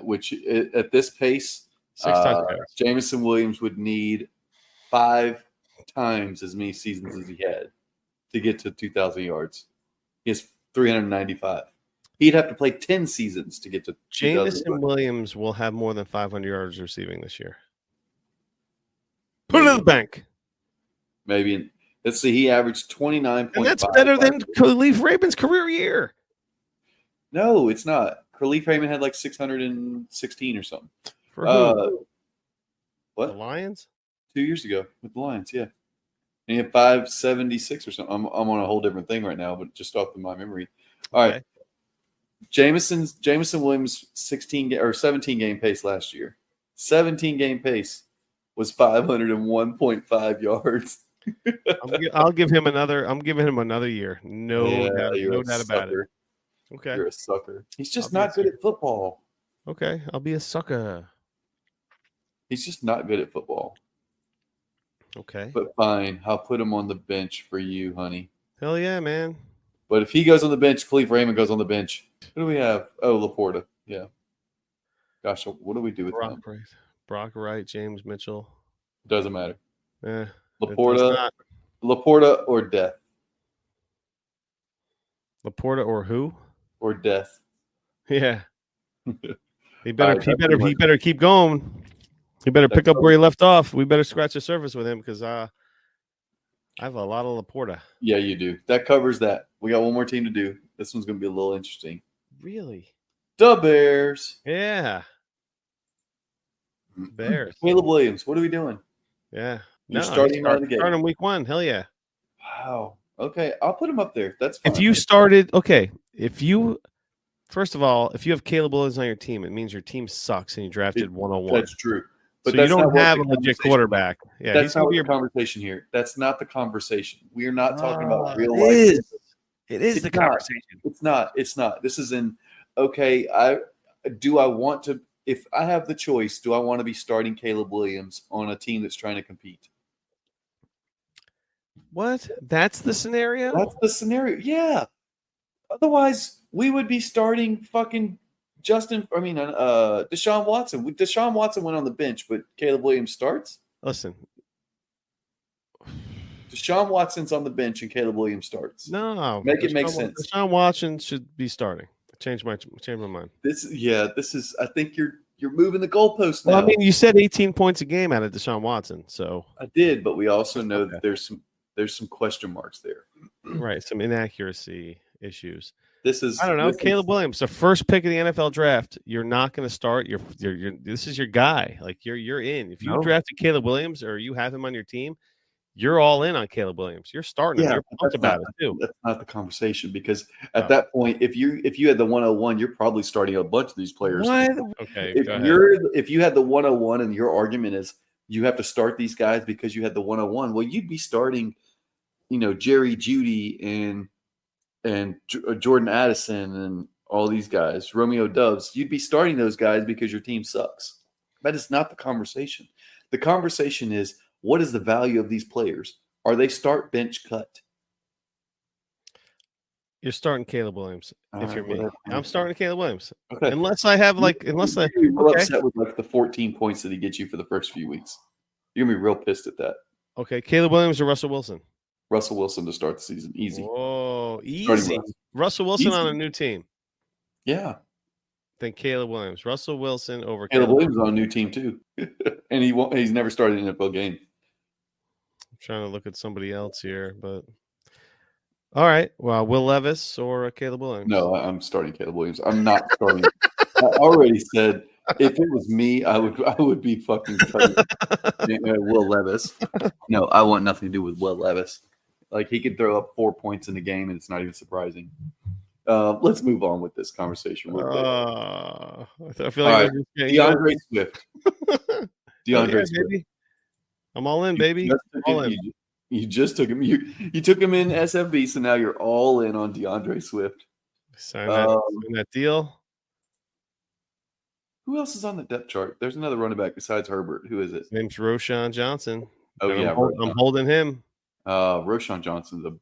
Which at this pace, 6 touchdowns. Jameson Williams would need 5 times as many seasons as he had to get to 2,000 yards. He has 395. He'd have to play 10 seasons to get to Jameson Williams will have more than 500 yards receiving this year. Put it in the bank. Maybe. Let's see. He averaged 29. And that's better than Khalif Raymond's career year. No, it's not. Khalif Raymond had like 616 or something. For who? What? The Lions? 2 years ago with the Lions, yeah. And he had 576 or something. I'm on a whole different thing right now, but just off my memory. All right. Jameson Williams 17 game pace last year. 17 game pace was 501.5 yards. I'll give him another. I'm giving him another year. No doubt about it. Okay. You're a sucker. He's just not good at football. Okay, I'll be a sucker. He's just not good at football. Okay. But fine, I'll put him on the bench for you, honey. Hell yeah, man. But if he goes on the bench, Khalif Raymond goes on the bench. Who do we have? Oh, Laporta. Yeah. Gosh, what do we do with him? Brock Wright, James Mitchell. Doesn't matter. Laporta or death. Laporta or who? Or death. Yeah. He better keep going. He better pick up where he left off. We better scratch the surface with him because I have a lot of Laporta. Yeah, you do. That covers that. We got one more team to do. This one's going to be a little interesting. Really? The Bears. Yeah. Bears. Caleb Williams. What are we doing? Yeah. You're starting out of the game. Starting week 1. Hell yeah. Wow. Okay. I'll put him up there. That's fine. First of all, if you have Caleb Williams on your team, it means your team sucks and you drafted 101. That's true. But so you don't have a legit quarterback. Yeah, that's not your conversation here. That's not the conversation. We are not talking about real life. It is the conversation. It's not. This is okay. Do I want to? If I have the choice, do I want to be starting Caleb Williams on a team that's trying to compete? What? That's the scenario? That's the scenario. Yeah. Otherwise, we would be starting fucking Deshaun Watson. Deshaun Watson went on the bench, but Caleb Williams starts? Listen. Deshaun Watson's on the bench and Caleb Williams starts. No. It make sense. Deshaun Watson should be starting. Change my mind. This is I think you're moving the goalpost now. Well, I mean, you said 18 points a game out of Deshaun Watson, so I did, but we also know that there's some question marks there. Right, some inaccuracy issues. I don't know. Caleb Williams, the first pick of the NFL draft. You're not going to start. This is your guy. Like you're in. If you drafted Caleb Williams or you have him on your team, you're all in on Caleb Williams. You're starting. Yeah, you're pumped about it too. That's not the conversation because at that point, if you had the 101, you're probably starting a bunch of these players. What? Okay. If you had the 101 and your argument is you have to start these guys because you had the 101, well, you'd be starting, Jerry Jeudy and Jordan Addison and all these guys, Romeo Doubs. You'd be starting those guys because your team sucks. That is not the conversation. The conversation is, what is the value of these players? Are they start, bench, cut? You're starting Caleb Williams. If you're me, I'm starting Caleb Williams. Okay. Unless I have you're upset with the 14 points that he gets you for the first few weeks. You're gonna be real pissed at that. Okay, Caleb Williams or Russell Wilson? Russell Wilson to start the season. Easy. Whoa, easy. Russell Wilson on a new team. Yeah. Then Caleb Williams. Russell Wilson over Caleb Williams on a new team too, and he's never started an NFL game. I'm trying to look at somebody else here, but all right. Well, Will Levis or Caleb Williams? No, I'm starting Caleb Williams. I'm not starting. I already said if it was me, I would be fucking Will Levis. No, I want nothing to do with Will Levis. Like he could throw up 4 points in the game, and it's not even surprising. Let's move on with this conversation. I feel like DeAndre Swift. DeAndre Swift. I'm all in, baby. You just took him. You took him in SFB, so now you're all in on DeAndre Swift. Sign that deal. Who else is on the depth chart? There's another running back besides Herbert. Who is it? His name's Roschon Johnson. I'm holding him. Roschon Johnson.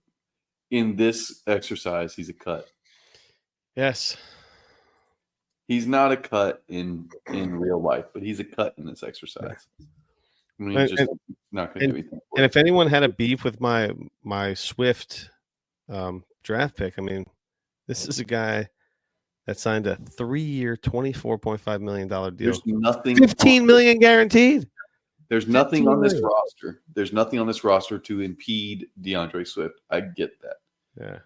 In this exercise, he's a cut. Yes. He's not a cut in real life, but he's a cut in this exercise. I mean, he's just not going to do anything. And if anyone had a beef with my Swift draft pick, I mean, this is a guy that signed a 3-year, $24.5 million deal. There's nothing. $15 million guaranteed. There's nothing on this roster. There's nothing on this roster to impede DeAndre Swift. I get that. Yeah.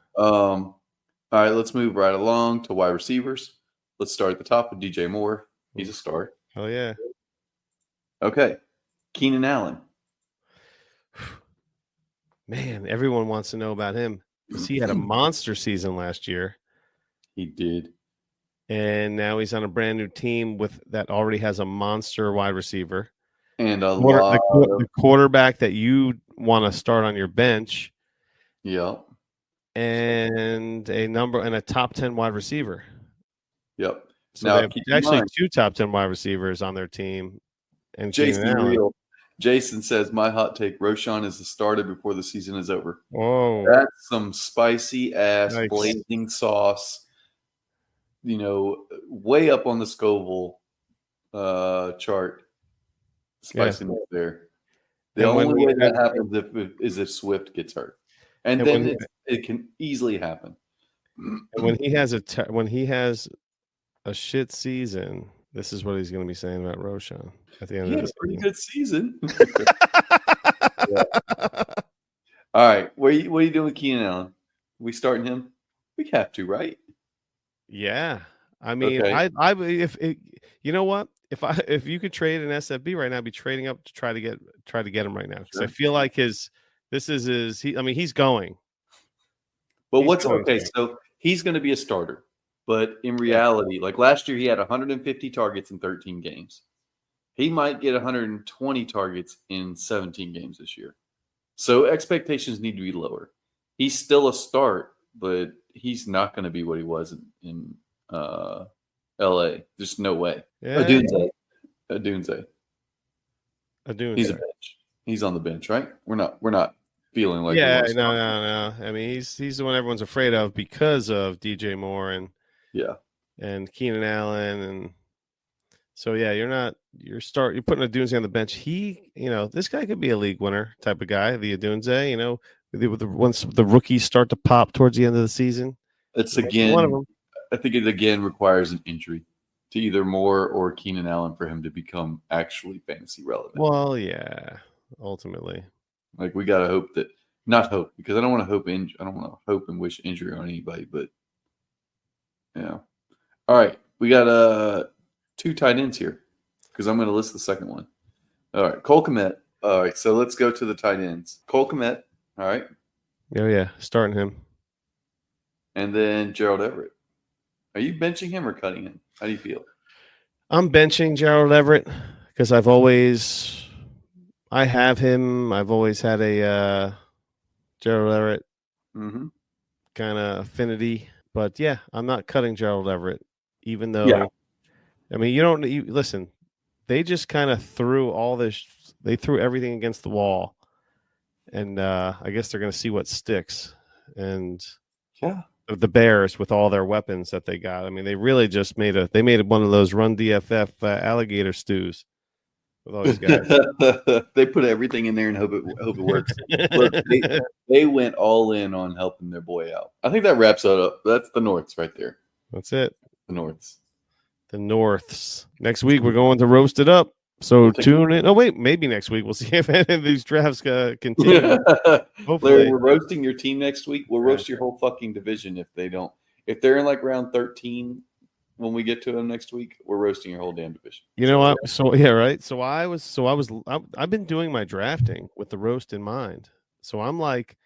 All right, let's move right along to wide receivers. Let's start at the top with DJ Moore. He's a start. Oh yeah. Okay. Keenan Allen. Man, everyone wants to know about him because he had a monster season last year. He did. And now he's on a brand new team that already has a monster wide receiver. And the quarterback that you want to start on your bench. Yep. And a top 10 wide receiver. Yep. So now, they have actually 2 top 10 wide receivers on their team. And Jason says, my hot take, Roschon is the starter before the season is over. Whoa. That's some spicy ass blazing sauce. You know, way up on the Scoville chart. Spiciness there. The only way that happens is if Swift gets hurt. And then it can easily happen. And when he has a shit season, this is what he's going to be saying about Roschon at the end of the season. Pretty good season. All right, what are you doing with Keenan Allen? We starting him? We have to, right? Yeah, I mean, okay. You know what, if you could trade an SFB right now, I'd be trading up to try to get him right now because I feel like he's going. But so he's going to be a starter. But in reality, like last year, he had 150 targets in 13 games. He might get 120 targets in 17 games this year. So expectations need to be lower. He's still a start, but he's not going to be what he was in LA. There's no way. Yeah. Adunze. He's a bench. He's on the bench, right? We're not feeling like no. I mean, he's the one everyone's afraid of because of DJ Moore and Keenan Allen, and so you're putting Adunze on the bench. This guy could be a league winner type of guy, the Adunze. Once the rookies start to pop towards the end of the season, it's again one of them. I think it again requires an injury to either Moore or Keenan Allen for him to become actually fantasy relevant. Well, yeah, ultimately. Like we gotta hope that, not hope, because I don't want to hope I don't want to hope and wish injury on anybody, but yeah. All right, we got 2 tight ends here because I'm going to list the second one. All right, Cole Kmet. All right, so let's go to the tight ends. Cole Kmet. All right. Oh yeah, starting him. And then Gerald Everett. Are you benching him or cutting him? How do you feel? I'm benching Gerald Everett because I have him. I've always had a Gerald Everett kind of affinity. But yeah, I'm not cutting Gerald Everett, even though, I mean, listen, they just kind of threw everything against the wall. And I guess they're going to see what sticks. And the Bears with all their weapons that they got. I mean, they really just made one of those run DFF alligator stews with all these guys. They put everything in there and hope it works. Look, they went all in on helping their boy out. I think that wraps it up. That's the Norths right there. That's it. The Norths. The Norths. Next week we're going to roast it up. So tune in. Oh wait, maybe next week we'll see if any of these drafts continue. Hopefully, Larry, we're roasting your team next week. We'll roast your whole fucking division if they don't. If they're in like round 13 when we get to them next week, we're roasting your whole damn division. You know what? So yeah, right. I've been doing my drafting with the roast in mind. So I'm like,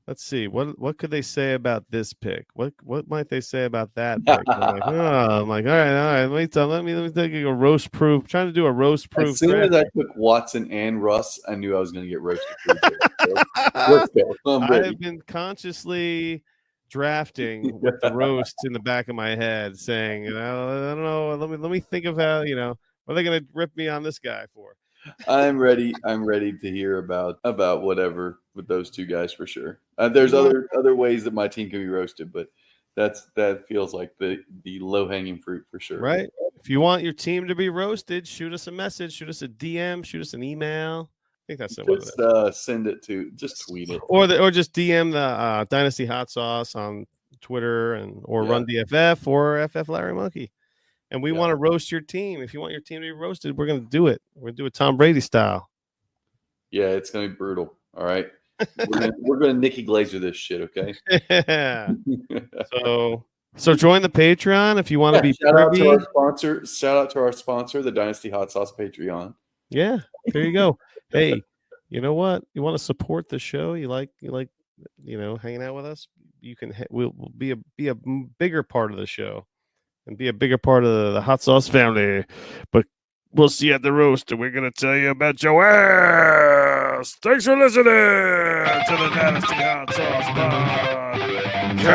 let's see, what could they say about this pick? What might they say about that pick? I'm like, all right. Let me take a roast proof. Trying to do a roast proof. As soon as I took Watson and Russ, I knew I was going to get roasted. Let's go. I have been consciously drafting with the roast in the back of my head, saying, I don't know. Let me think of how, what are they going to rip me on this guy for? I'm ready to hear about whatever with those two guys for sure. There's other ways that my team can be roasted, but that feels like the low hanging fruit for sure. Right. If you want your team to be roasted, shoot us a message, shoot us a DM, shoot us an email. I think that's send it to, just tweet it, or just DM the Dynasty Hot Sauce on Twitter or Run DFF or FF Larry Monkey. And we want to roast your team. If you want your team to be roasted, we're going to do it. We're going to do it Tom Brady style. Yeah, it's going to be brutal. All right. We're gonna Nikki Glazer this shit, okay? Yeah. So join the Patreon if you want to be shout out to privy. our sponsor. Shout out to our sponsor, the Dynasty Hot Sauce Patreon. Yeah, there you go. Hey, you know what? You want to support the show? You like hanging out with us? You can. We'll be a bigger part of the show and be a bigger part of the hot sauce family. But we'll see you at the roast, and we're gonna tell you about your ass. Thanks for listening to the Dynasty Hot Sauce Podcast.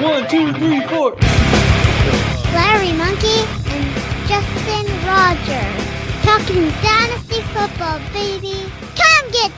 1, 2, 3, 4. Larry Monkey and Justin Rogers talking Dynasty football, baby. Come get